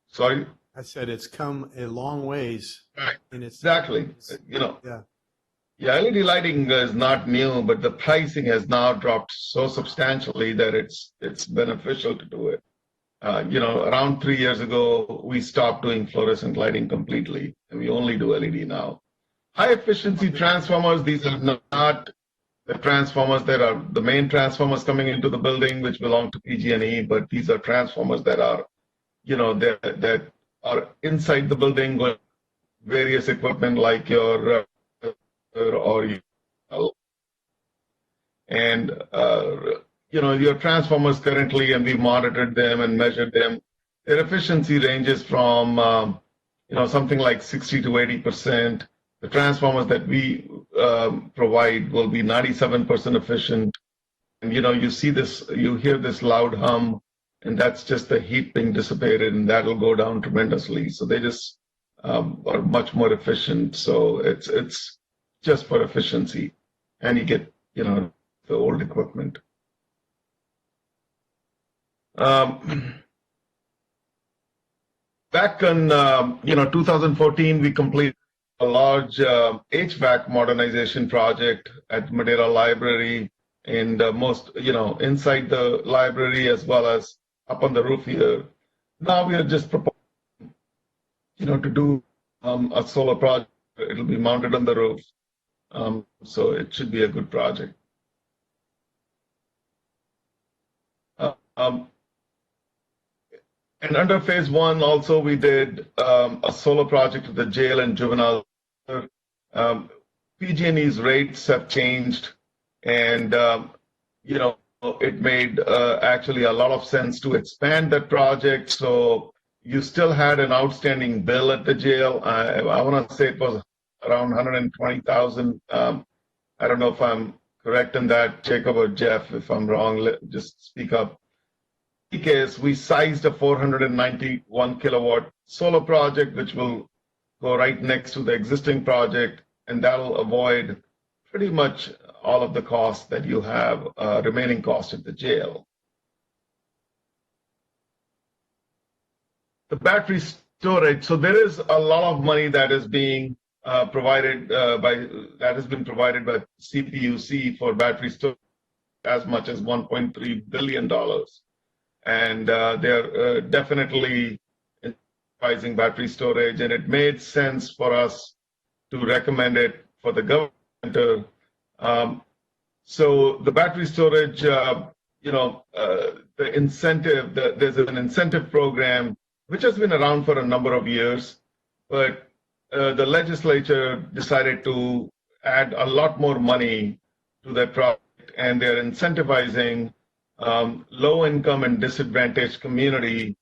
Sorry? I said it's come a long ways. Right. And it's exactly. Yeah, LED lighting is not new, but the pricing has now dropped so substantially that it's beneficial to do it. Around 3 years ago, we stopped doing fluorescent lighting completely, and we only do LED now. High efficiency transformers, these are not the transformers that are the main transformers coming into the building, which belong to PG&E, but these are transformers that are, that are inside the building with various equipment like your your transformers currently, and we monitored them and measured them. Their efficiency ranges from something like 60 to 80%. The transformers that we provide will be 97% efficient. And you see this, you hear this loud hum, and that's just the heat being dissipated, and that'll go down tremendously. So they just are much more efficient. So it's just for efficiency, and you get the old equipment. Back in 2014, we completed a large HVAC modernization project at Madera Library, and inside the library as well as up on the roof here. Now we are just proposing, to do a solar project. It'll be mounted on the roof, so it should be a good project. And under phase one, also we did a solar project with the jail and juvenile. PG&E's rates have changed, and it made actually a lot of sense to expand that project. So you still had an outstanding bill at the jail. I want to say it was around 120,000. I don't know if I'm correct in that, Jacob or Jeff. If I'm wrong, just speak up. In any case, we sized a 491 kilowatt solar project, which will go right next to the existing project, and that'll avoid pretty much all of the costs that you have, remaining costs at the jail. The battery storage, so there is a lot of money that is being provided that has been provided by CPUC for battery storage, as much as $1.3 billion. And they're definitely incentivizing battery storage, and it made sense for us to recommend it for the government. So the battery storage, the incentive, there's an incentive program which has been around for a number of years, but the legislature decided to add a lot more money to that project, and they're incentivizing low-income and disadvantaged communities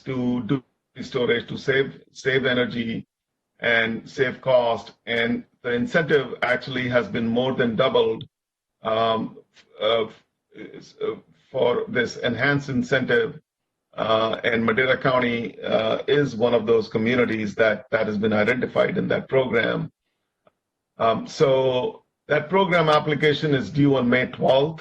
to do storage to save energy and save cost. And the incentive actually has been more than doubled for this enhanced incentive. And Madera County is one of those communities that has been identified in that program. So that program application is due on May 12th.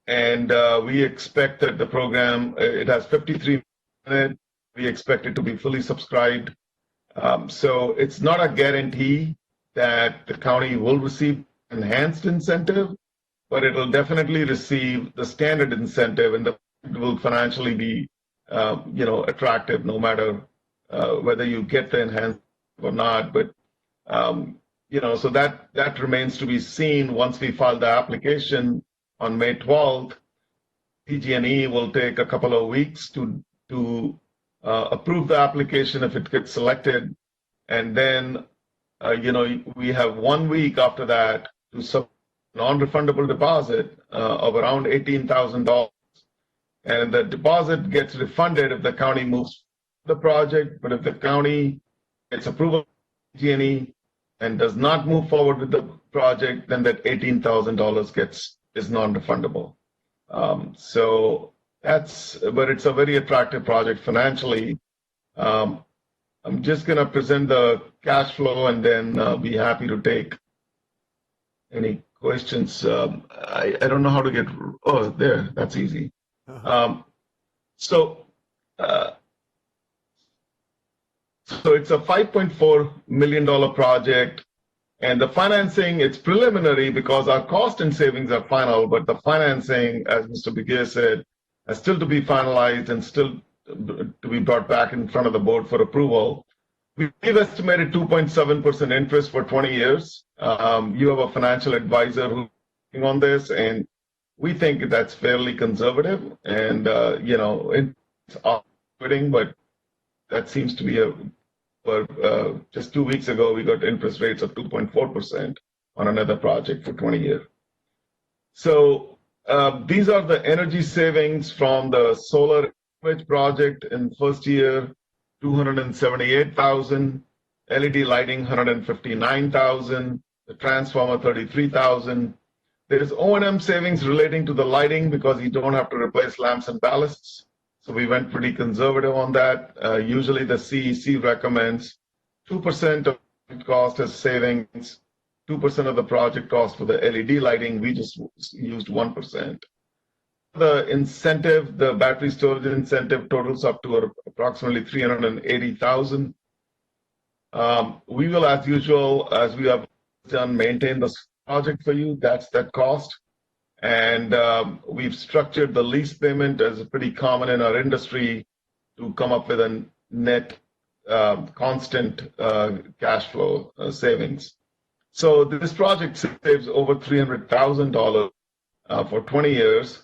And we expect that the program, it has 53 in it. We expect it to be fully subscribed. So it's not a guarantee that the county will receive enhanced incentive, but it will definitely receive the standard incentive, and it will financially be, attractive no matter whether you get the enhanced or not. But so that remains to be seen. Once we file the application on May 12th, PG&E will take a couple of weeks to approve the application if it gets selected, and then we have 1 week after that to submit non-refundable deposit of around $18,000, and the deposit gets refunded if the county moves the project. But if the county gets approval of PG&E and does not move forward with the project, then that $18,000 is non-refundable. But it's a very attractive project financially. I'm just going to present the cash flow and then be happy to take any questions. I don't know how to get, there, that's easy. So it's a $5.4 million project, and the financing, it's preliminary because our cost and savings are final, but the financing, as Mr. Begay said, is still to be finalized and still to be brought back in front of the board for approval. We've estimated 2.7% interest for 20 years. You have a financial advisor who's working on this, and we think that's fairly conservative. And, it's off-putting, but that seems to be just 2 weeks ago, we got interest rates of 2.4% on another project for 20 years. So these are the energy savings from the solar project in first year: 278,000, LED lighting 159,000, the transformer 33,000. There is O&M savings relating to the lighting because you don't have to replace lamps and ballasts. So we went pretty conservative on that. Usually the CEC recommends 2% of cost as savings, 2% of the project cost for the LED lighting. We just used 1%. The incentive, the battery storage incentive, totals up to approximately $380,000. We will, as usual, as we have done, maintain this project for you. That's that cost. And we've structured the lease payment as pretty common in our industry to come up with a net constant cash flow savings. So this project saves over $300,000 for 20 years.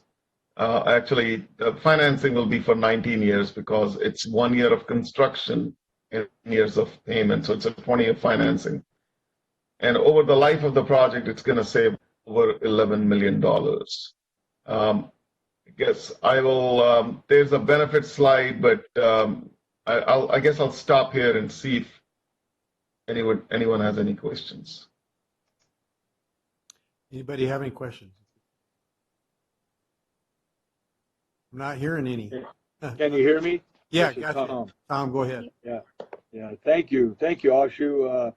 Actually, the financing will be for 19 years because it's 1 year of construction and years of payment. So it's a 20-year financing. And over the life of the project, it's going to save over $11 million. I guess I will, there's a benefit slide, but I guess I'll stop here and see if anyone has any questions. Anybody have any questions? I'm not hearing any. Can you hear me? Yeah, This is gotcha. Tom. Tom, go ahead. Yeah. Thank you, Ashu.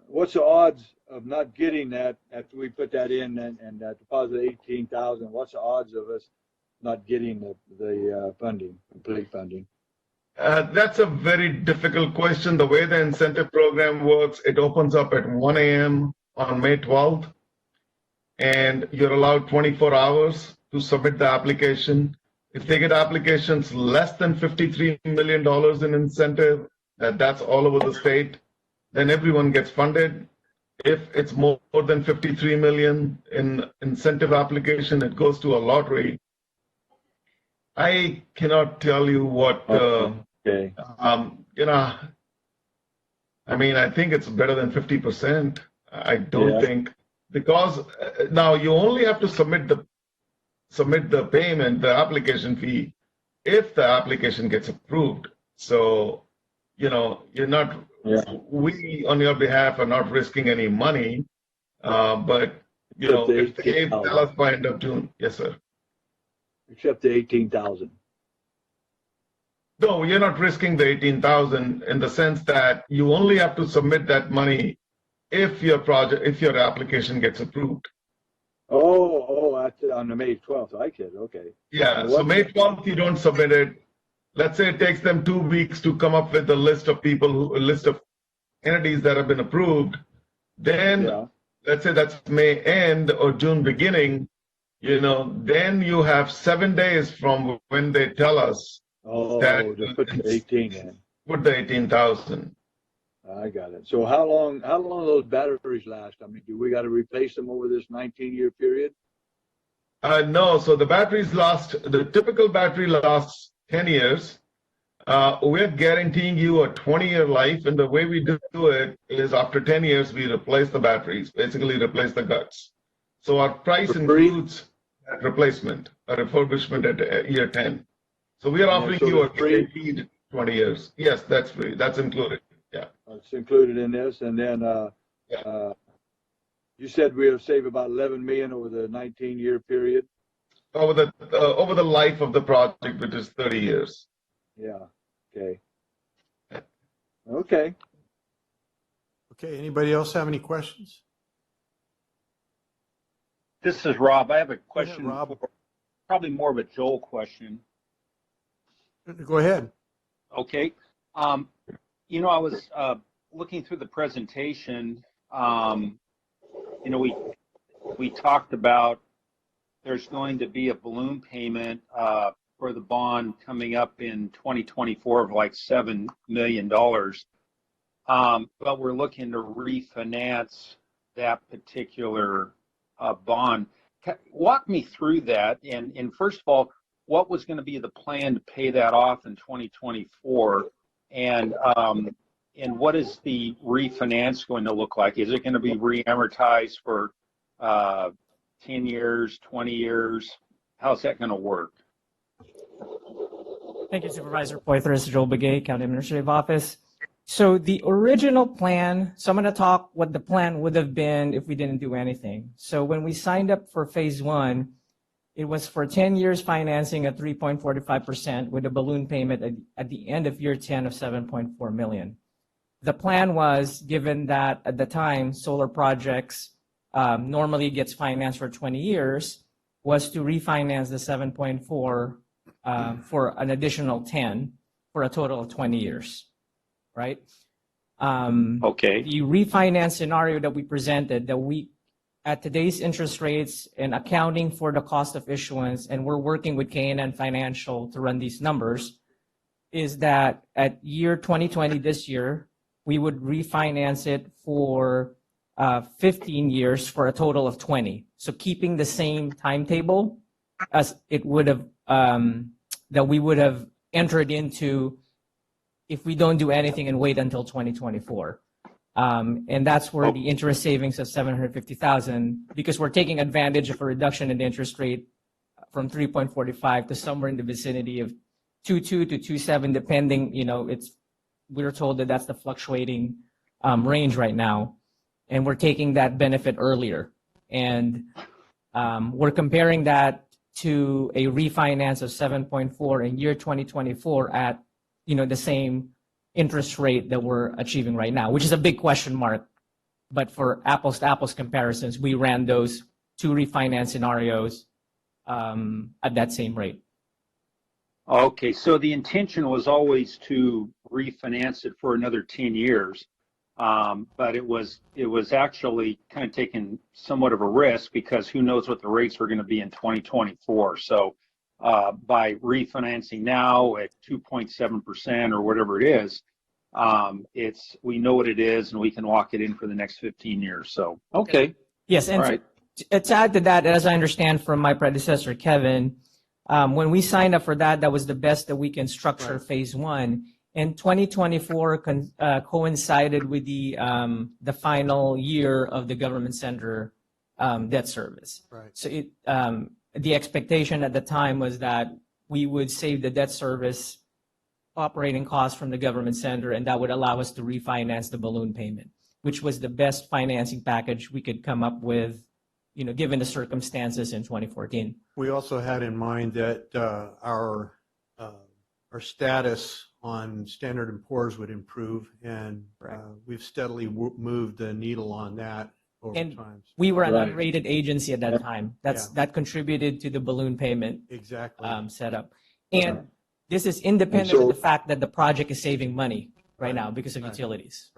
What's the odds of not getting that after we put that in and deposit 18,000? What's the odds of us not getting the funding, complete funding? That's a very difficult question. The way the incentive program works, it opens up at 1 a.m. on May 12th, and you're allowed 24 hours to submit the application. If they get applications less than $53 million in incentive, that's all over the state, then everyone gets funded. If it's more than 53 million in incentive application, it goes to a lottery. I cannot tell you what, Okay. I mean, I think it's better than 50%. I don't think, because now you only have to submit the payment, the application fee, if the application gets approved. So, you're not, we on your behalf are not risking any money, but if they tell us by end of June, yes, sir. Except the 18,000. No, you're not risking the 18,000 in the sense that you only have to submit that money if your application gets approved. That's on the May 12th. I get it. Okay. Yeah. So May 12th, you don't submit it. Let's say it takes them 2 weeks to come up with a list of a list of entities that have been approved. Then let's say that's May end or June beginning. Then you have 7 days from when they tell us to put the 18 in. Put the 18,000. I got it. So how long do those batteries last? I mean, do we got to replace them over this 19-year period? No. So the typical battery lasts 10 years. We're guaranteeing you a 20-year life. And the way we do it is after 10 years, we replace the batteries, basically replace the guts. So our price includes that replacement, a refurbishment at year 10. So we are offering you a guaranteed 20 years. Yes, that's free. That's included. Yeah. It's included in this. And then you said we'll save about 11 million over the 19-year period. Over the life of the project, which is 30 years. Yeah. Okay. Okay. Okay. Anybody else have any questions? This is Rob. I have a question. Go ahead, Rob. Probably more of a Joel question. Go ahead. Okay. I was looking through the presentation. We talked about there's going to be a balloon payment for the bond coming up in 2024 of like $7 million. But we're looking to refinance that particular bond. Walk me through that. And first of all, what was going to be the plan to pay that off in 2024? And what is the refinance going to look like? Is it going to be re-amortized for 10 years, 20 years? How's that going to work? Thank you, Supervisor Poitras. Joel Begay, County Administrative Office. So the original plan, so I'm going to talk what the plan would have been if we didn't do anything. So when we signed up for phase 1, it was for 10 years financing at 3.45% with a balloon payment at the end of year 10 of 7.4 million. The plan was, given that at the time solar projects normally gets financed for 20 years, was to refinance the 7.4 for an additional 10 for a total of 20 years, right? Okay. The refinance scenario that we presented, that we at today's interest rates and accounting for the cost of issuance, and we're working with K&N Financial to run these numbers, is that at year 2020, this year, we would refinance it for 15 years for a total of 20. So keeping the same timetable as it would have, that we would have entered into if we don't do anything and wait until 2024. And that's where the interest savings of $750,000, because we're taking advantage of a reduction in the interest rate from 3.45 to somewhere in the vicinity of 2.2 to 2.7, depending, we're told that that's the fluctuating range right now. And we're taking that benefit earlier. And we're comparing that to a refinance of 7.4 in year 2024 at, the same interest rate that we're achieving right now, which is a big question mark. But for apples to apples comparisons, we ran those two refinance scenarios at that same rate. Okay, so the intention was always to refinance it for another 10 years, but it was actually kind of taking somewhat of a risk because who knows what the rates were going to be in 2024. So by refinancing now at 2.7% or whatever it is, we know what it is and we can lock it in for the next 15 years. So, okay. Yes, and all right. to add to that, as I understand from my predecessor, Kevin, when we signed up for that, that was the best that we can structure phase one. And 2024 coincided with the final year of the government center debt service. Right. So the expectation at the time was that we would save the debt service operating costs from the government center, and that would allow us to refinance the balloon payment, which was the best financing package we could come up with, given the circumstances in 2014. We also had in mind that our status on Standard & Poor's would improve, and we've steadily moved the needle on that over time. We were an unrated agency at that time. That contributed to the balloon payment setup. And this is independent of the fact that the project is saving money right now because of utilities.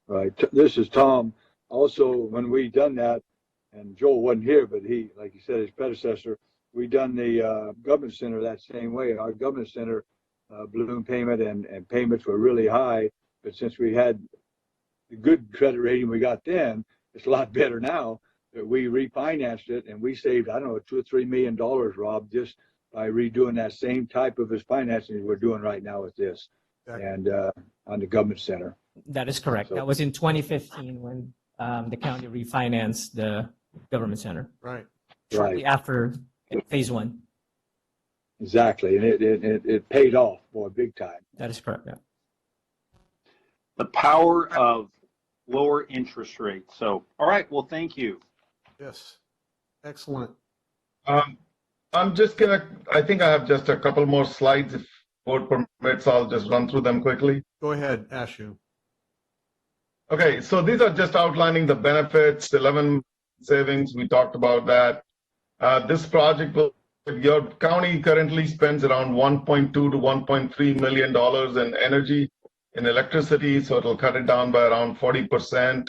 Right. This is Tom. Also, when we done that, and Joel wasn't here, but he, like you said, his predecessor, we done the government center that same way. Our government center balloon payment and payments were really high, but since we had the good credit rating we got then, it's a lot better now. That we refinanced it and we saved, I don't know, $2 or $3 million, Rob, just by redoing that same type of financing we're doing right now with this, and on the government center. That is correct. That was in 2015 when the county refinanced the government center. Right. Shortly after phase one. Exactly, and it paid off, boy, big time. That is correct. Yeah. The power of lower interest rates. So, all right. Well, thank you. Yes. Excellent. I'm just I think I have just a couple more slides. If board permits, I'll just run through them quickly. Go ahead, Ashu. Okay, so these are just outlining the benefits, 11 savings. We talked about that. This project your county currently spends around $1.2 to $1.3 million in energy, in electricity, so it'll cut it down by around 40%.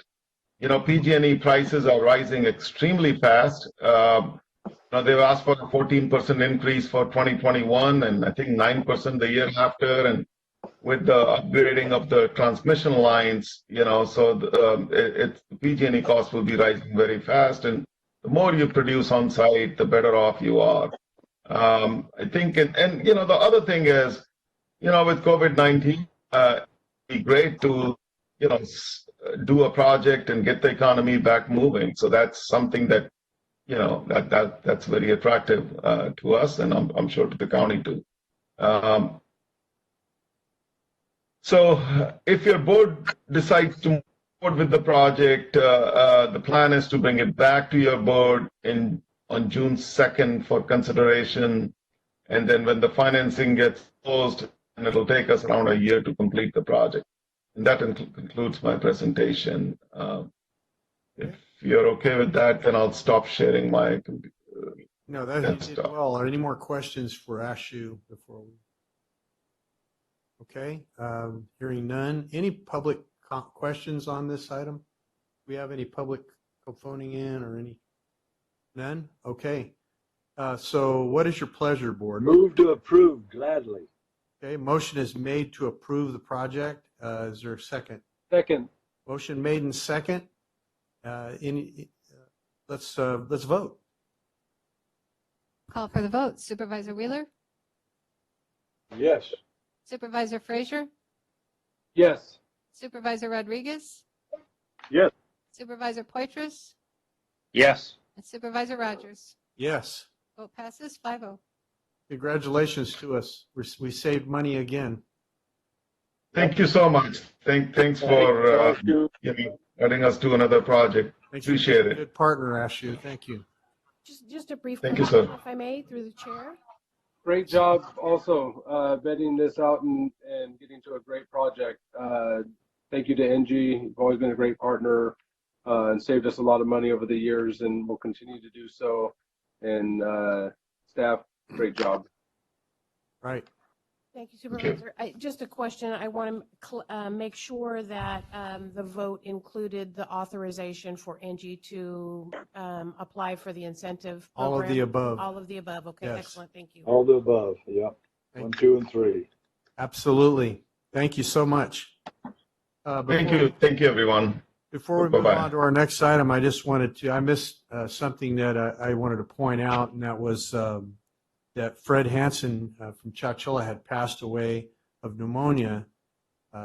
PG&E prices are rising extremely fast. They've asked for a 14% increase for 2021, and I think 9% the year after. And with the upgrading of the transmission lines, so the PG&E costs will be rising very fast. And the more you produce on site, the better off you are. I think, and the other thing is, with COVID-19, it'd be great to, do a project and get the economy back moving. So that's something that, that's very attractive to us, and I'm sure to the county too. So if your board decides to move forward with the project, the plan is to bring it back to your board on June 2nd for consideration. And then when the financing gets closed, and it'll take us around a year to complete the project. And that concludes my presentation. If you're okay with that, then I'll stop sharing my computer. No, that did well. Are any more questions for Ashu before we? Okay, hearing none. Any public questions on this item? Do we have any public phoning in or any? None? Okay. So what is your pleasure, board? Move to approve gladly. Okay, motion is made to approve the project. Is there a second? Second. Motion made in second. Let's vote. Call for the vote. Supervisor Wheeler? Yes. Supervisor Frazier? Yes. Supervisor Rodriguez? Yes. Supervisor Poitras, Yes. and Supervisor Rogers. Yes. Vote passes 5-0. Congratulations to us. We saved money again. Thank you so much. Thanks for letting us do another project. Thank you. Appreciate it. Good partner, Ashu. Thank you. Just a brief Thank you, question, sir. if I may, through the chair. Great job also vetting this out and getting to a great project. Thank you to NG. You've always been a great partner and saved us a lot of money over the years and will continue to do so. And staff, great job. Right. Thank you, Supervisor. Just a question. I want to make sure that the vote included the authorization for NG to apply for the incentive program. All of the above. All of the above. Okay, Yes. excellent. Thank you. All the above. Yep. 1, 2, and 3. Absolutely. Thank you so much. Thank you. Thank you, everyone. Before we move Bye-bye. on to our next item, I just wanted to, I missed something that I wanted to point out, and that was that Fred Hansen from Chowchilla had passed away of pneumonia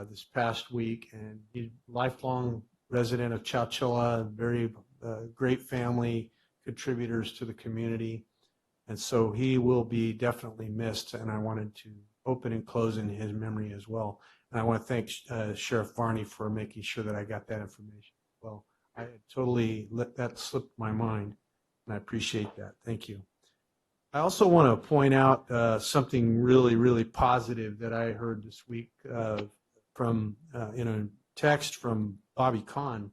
this past week, and he's a lifelong resident of Chowchilla, very great family, contributors to the community, and so he will be definitely missed, and I wanted to open and close in his memory as well. And I want to thank Sheriff Varney for making sure that I got that information. Well, I totally let that slip my mind, and I appreciate that. Thank you. I also want to point out something really, really positive that I heard this week from in a text from Bobby Kahn.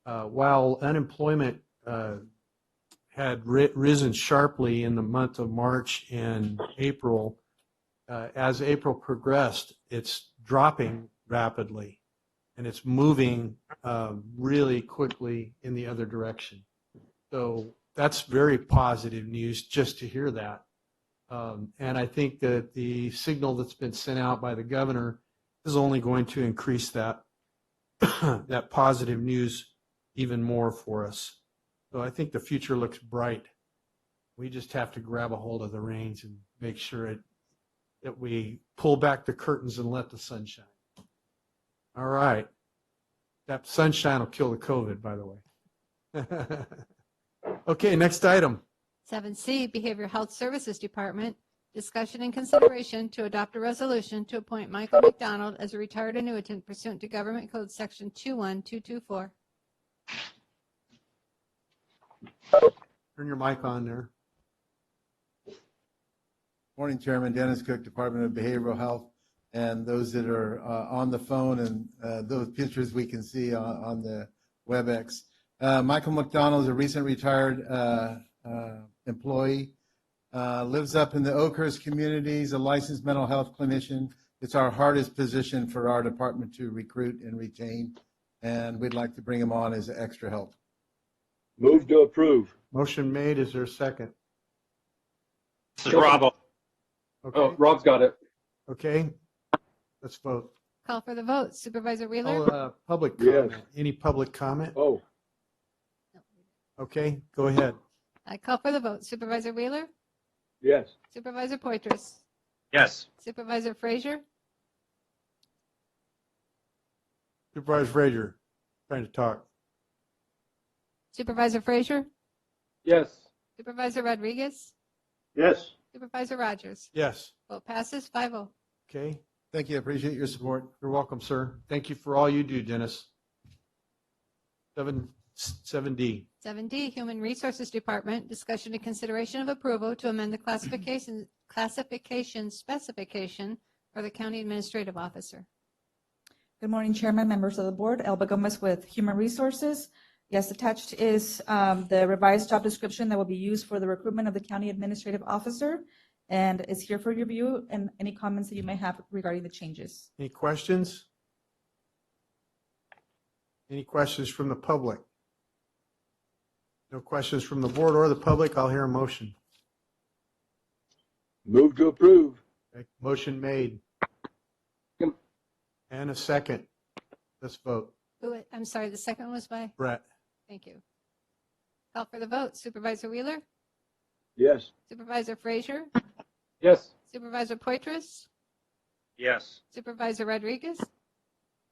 While unemployment had risen sharply in the month of March and April, as April progressed, it's dropping rapidly, and it's moving really quickly in the other direction. So that's very positive news just to hear that. And I think that the signal that's been sent out by the governor is only going to increase that, that positive news even more for us. So I think the future looks bright. We just have to grab a hold of the reins and make sure that we pull back the curtains and let the sun shine. All right. That sunshine will kill the COVID, by the way. Okay, next item. 7C, Behavioral Health Services Department. Discussion and consideration to adopt a resolution to appoint Michael McDonald as a retired annuitant pursuant to Government Code Section 21224. Turn your mic on there. Morning, Chairman. Dennis Cook, Department of Behavioral Health, and those that are on the phone and those pictures we can see on the WebEx. Michael McDonald is a recent retired employee, lives up in the Oakhurst community. He's a licensed mental health clinician. It's our hardest position for our department to recruit and retain, and we'd like to bring him on as extra help. Move to approve. Motion made. Is there a second? This is Rob. Okay. Oh, Rob's got it. Okay. Let's vote. Call for the vote. Supervisor Wheeler? Oh, public comment. Yes. Any public comment? Oh. Okay, go ahead. I call for the vote. Supervisor Wheeler? Yes. Supervisor Poitras? Yes. Supervisor Frazier? Supervisor Frazier, trying to talk. Supervisor Frazier? Yes. Supervisor Rodriguez? Yes. Supervisor Rogers? Yes. Vote passes 5-0. Okay. Thank you. I appreciate your support. You're welcome, sir. Thank you for all you do, Dennis. 7D. 7D, Human Resources Department. Discussion and consideration of approval to amend the classification specification for the County Administrative Officer. Good morning, Chairman, members of the board. Elba Gomez with Human Resources. Yes, attached is the revised job description that will be used for the recruitment of the County Administrative Officer, and is here for your review and any comments that you may have regarding the changes. Any questions? Any questions from the public? No questions from the board or the public. I'll hear a motion. Move to approve. Okay. Motion made. And a second. Let's vote. I'm sorry, the second was by? Brett. Thank you. Call for the vote. Supervisor Wheeler? Yes. Supervisor Frazier? Yes. Supervisor Poitras? Yes. Supervisor Rodriguez?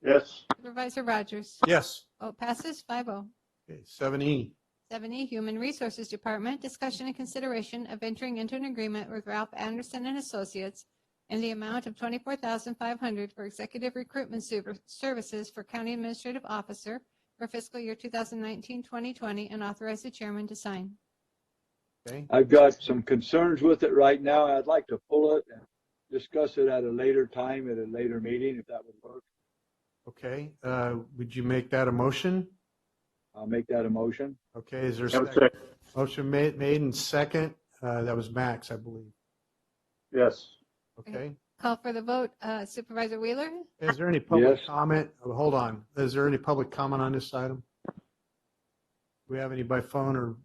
Yes. Supervisor Rogers? Yes. Vote passes 5-0. Okay, 7E. 7E, Human Resources Department, discussion and consideration of entering into an agreement with Ralph Anderson and Associates in the amount of $24,500 for executive recruitment services for County Administrative Officer for fiscal year 2019-2020 and authorize the chairman to sign. Okay. I've got some concerns with it right now. I'd like to pull it and discuss it at a later time, at a later meeting, if that would work. Okay. Would you make that a motion? I'll make that a motion. Okay. Is there a second? Motion made and second. That was Max, I believe. Yes. Okay. Call for the vote. Supervisor Wheeler? Is there any public Yes. comment? Oh, hold on. Is there any public comment on this item? Do we have any by phone or?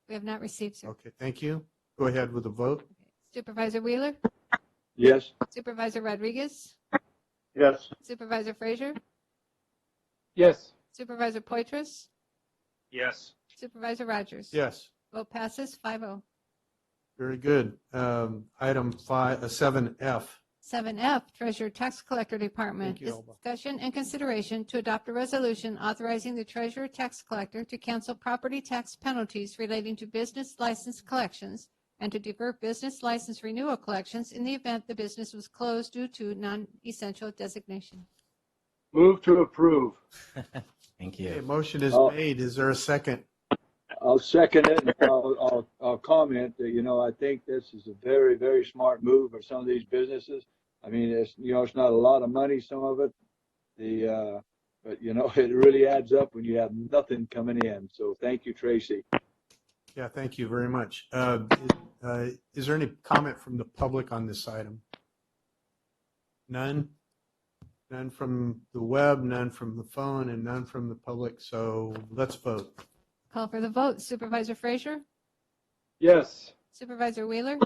We have not received, sir. Okay, thank you. Go ahead with the vote. Supervisor Wheeler? Yes. Supervisor Rodriguez? Yes. Supervisor Frazier? Yes. Supervisor Poitras? Yes. Supervisor Rogers? Yes, Vote passes 5-0. very good. Item 7F. 7F, Treasurer Tax Collector Department. Thank you, Alba. Discussion and consideration to adopt a resolution authorizing the Treasurer Tax Collector to cancel property tax penalties relating to business license collections and to defer business license renewal collections in the event the business was closed due to non-essential designation. Move to approve. Thank Okay, you. motion is Oh. made. Is there a second? I'll second it. And I'll comment that, I think this is a very, very smart move for some of these businesses. I mean, it's not a lot of money, some of it. But it really adds up when you have nothing coming in. So thank you, Tracy. Yeah, thank you very much. Is there any comment from the public on this item? None? None from the web, none from the phone, and none from the public. So let's vote. Call for the vote. Supervisor Frazier? Yes. Supervisor Wheeler?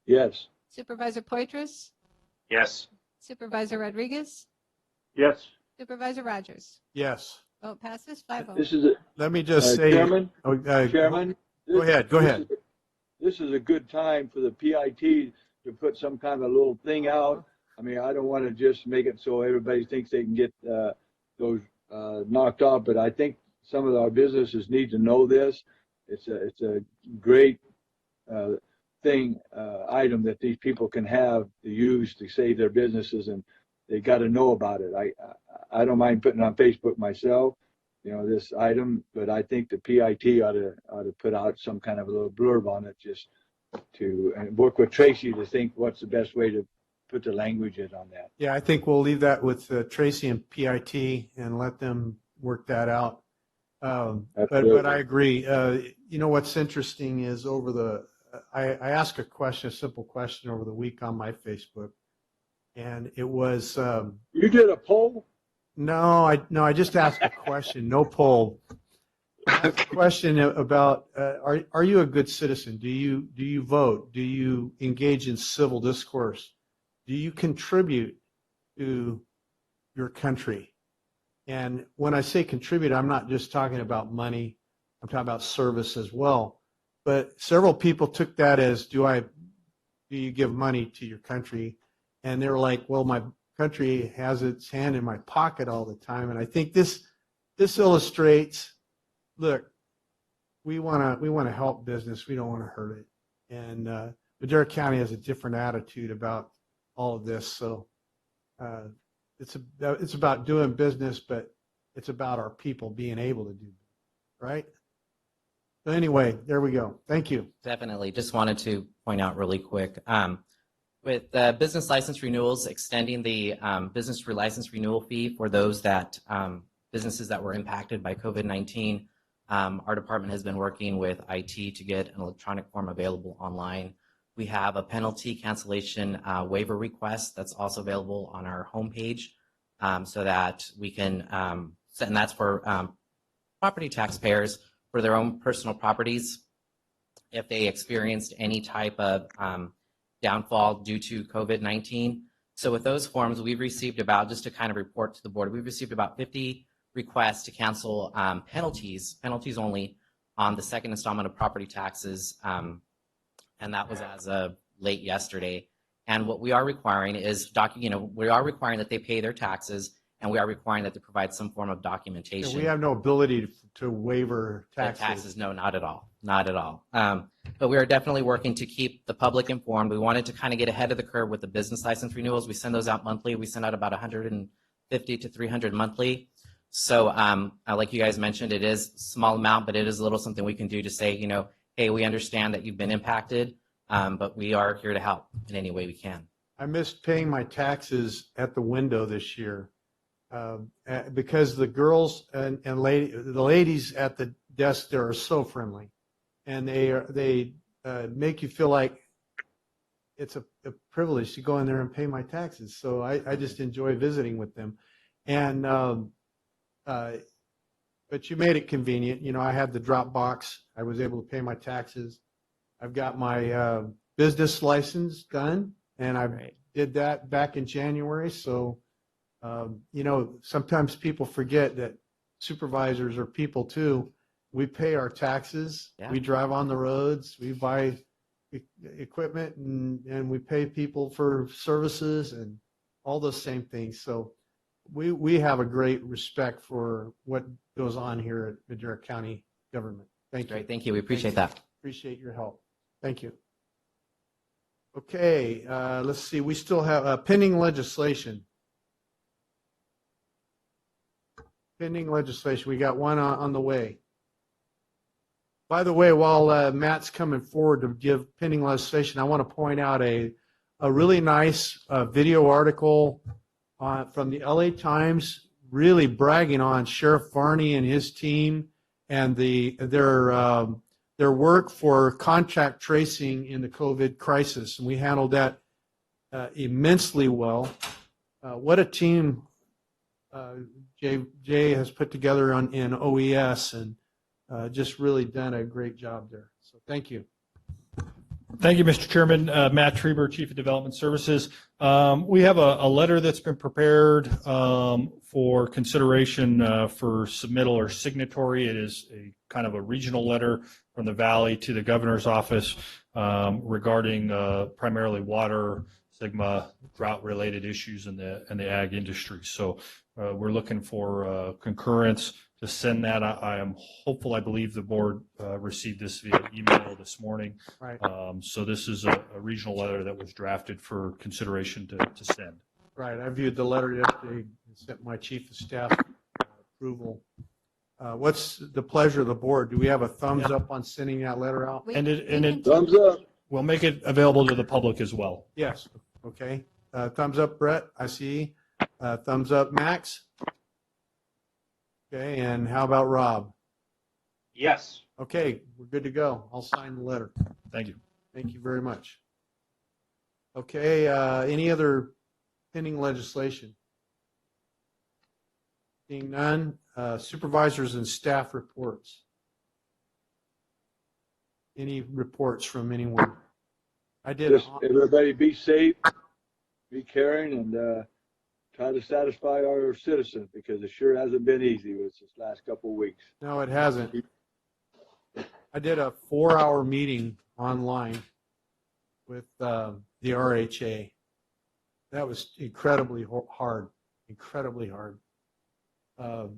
Yes. Supervisor Poitras? Yes. Supervisor Rodriguez? Yes. Supervisor Rogers? Yes. Vote passes 5-0. This is Let me just say. Chairman. Oh, Chairman. Go ahead. Go ahead. This is a good time for the PIT to put some kind of a little thing out. I mean, I don't want to just make it so everybody thinks they can get those knocked off, but I think some of our businesses need to know this. It's a great item that these people can have to use to save their businesses, and they got to know about it. I don't mind putting it on Facebook myself, this item, but I think the PIT ought to put out some kind of a little blurb on it, just to and work with Tracy to think what's the best way to put the language in on that. Yeah, I think we'll leave that with Tracy and PIT and let them work that out. But I agree. What's interesting is I asked a simple question over the week on my Facebook, and it was. You did a poll? No, I just asked a question, no poll. I asked a question about are you a good citizen? Do you vote? Do you engage in civil discourse? Do you contribute to your country? And when I say contribute, I'm not just talking about money. I'm talking about service as well. But several people took that as, do you give money to your country? And they were like, well, my country has its hand in my pocket all the time. And I think this illustrates, look, we want to help business. We don't want to hurt it. And Madera County has a different attitude about all of this. So it's about doing business, but it's about our people being able to do it, right? So anyway, there we go. Thank you. Definitely. Just wanted to point out really quick. With business license renewals, extending the business license renewal fee for those businesses that were impacted by COVID-19, our department has been working with IT to get an electronic form available online. We have a penalty cancellation waiver request that's also available on our homepage, so that we can, and that's for property taxpayers for their own personal properties if they experienced any type of downfall due to COVID-19. So with those forms, we've received just to kind of report to the board, we've received about 50 requests to cancel penalties only on the second installment of property taxes, and that was as of late yesterday. And what we are requiring is we are requiring that they pay their taxes and we are requiring that they provide some form of Yeah, documentation. we have no ability to waiver The taxes. taxes, no, not at all, not at all. But we are definitely working to keep the public informed. We wanted to kind of get ahead of the curve with the business license renewals. We send those out monthly. We send out about 150 to 300 monthly. So like you guys mentioned, it is a small amount, but it is a little something we can do to say, hey, we understand that you've been impacted, but we are here to help in any way we can. I missed paying my taxes at the window this year because the girls and the ladies at the desk there are so friendly, and they make you feel like it's a privilege to go in there and pay my taxes. So I just enjoy visiting with them, and but you made it convenient. I had the drop box. I was able to pay my taxes. I've got my business license done, and I did that back in January. So, sometimes people forget that supervisors are people too. We pay our taxes. Yeah. We drive on the roads. We buy equipment, and we pay people for services and all those same things. So we have a great respect for what goes on here at Madera County government. Thank you. Great, thank you. We appreciate that. Appreciate your help. Thank you. Okay, let's see. We still have pending legislation. Pending legislation. We got one on the way. By the way, while Matt's coming forward to give pending legislation, I want to point out a really nice video article from the LA Times, really bragging on Sheriff Varney and his team and their work for contact tracing in the COVID crisis. And we handled that immensely well. What a team Jay has put together in OES, and just really done a great job there. So thank you. Thank you, Mr. Chairman. Matt Treber, Chief of Development Services. We have a letter that's been prepared for consideration for submittal or signatory. It is a kind of a regional letter from the Valley to the Governor's office regarding primarily water, SGMA, drought-related issues in the ag industry. So we're looking for concurrence to send that. I am hopeful. I believe the board received this via email this morning. Right. So this is a regional letter that was drafted for consideration to send. Right. I viewed the letter yesterday and sent my chief of staff approval. What's the pleasure of the board? Do we have a thumbs up on sending that letter out? Thumbs up. We'll make it available to the public as well. Yes. Okay. Thumbs up, Brett. I see. Thumbs up, Max. Okay. And how about Rob? Yes. Okay. We're good to go. I'll sign the letter. Thank you. Thank you very much. Okay. Any other pending legislation? Seeing none. Supervisors and staff reports. Any reports from anyone? I did. Just everybody be safe, be caring, and try to satisfy our citizens, because it sure hasn't been easy with this last couple of weeks. No, it hasn't. I did a 4-hour meeting online with the RHA. That was incredibly hard, incredibly hard. I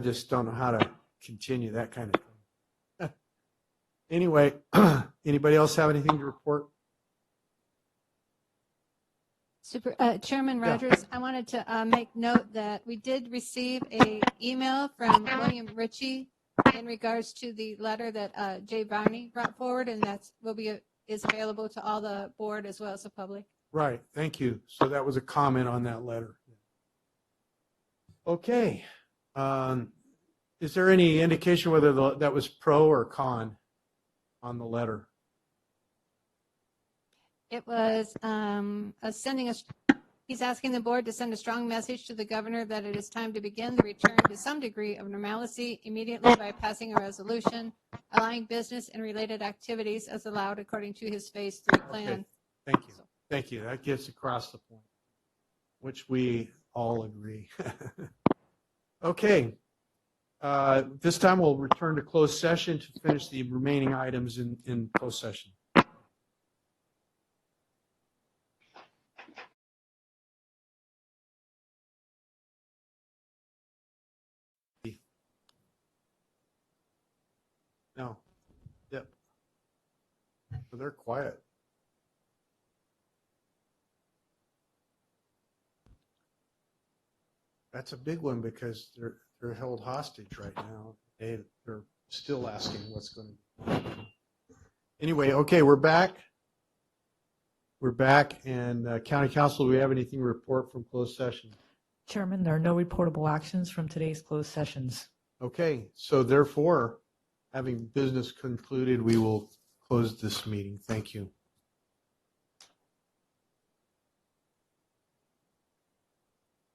just don't know how to continue that kind of thing. Anyway, anybody else have anything to report? Chairman Rogers, I wanted to make note that we did receive a email from William Ritchie in regards to the letter that Jay Varney brought forward, and is available to all the board as well as the public. Right. Thank you. So that was a comment on that letter. Okay. Is there any indication whether that was pro or con on the letter? It was he's asking the board to send a strong message to the governor that it is time to begin the return to some degree of normalcy immediately by passing a resolution allowing business and related activities as allowed according to his phase 3 plan. Okay. Thank you. Thank you. That gets across the point, which we all agree. Okay. This time we'll return to closed session to finish the remaining items in closed session. they're quiet. That's a big one because they're held hostage right now. They're still asking what's going to happen. Anyway, okay, we're back. We're back. And County Council, do we have anything to report from closed session? Chairman, there are no reportable actions from today's closed sessions. Okay, so therefore, having business concluded, we will close this meeting. Thank you.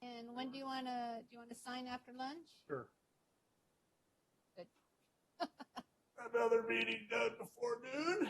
And when do you want to sign after lunch? Sure. Good. Another meeting done before noon.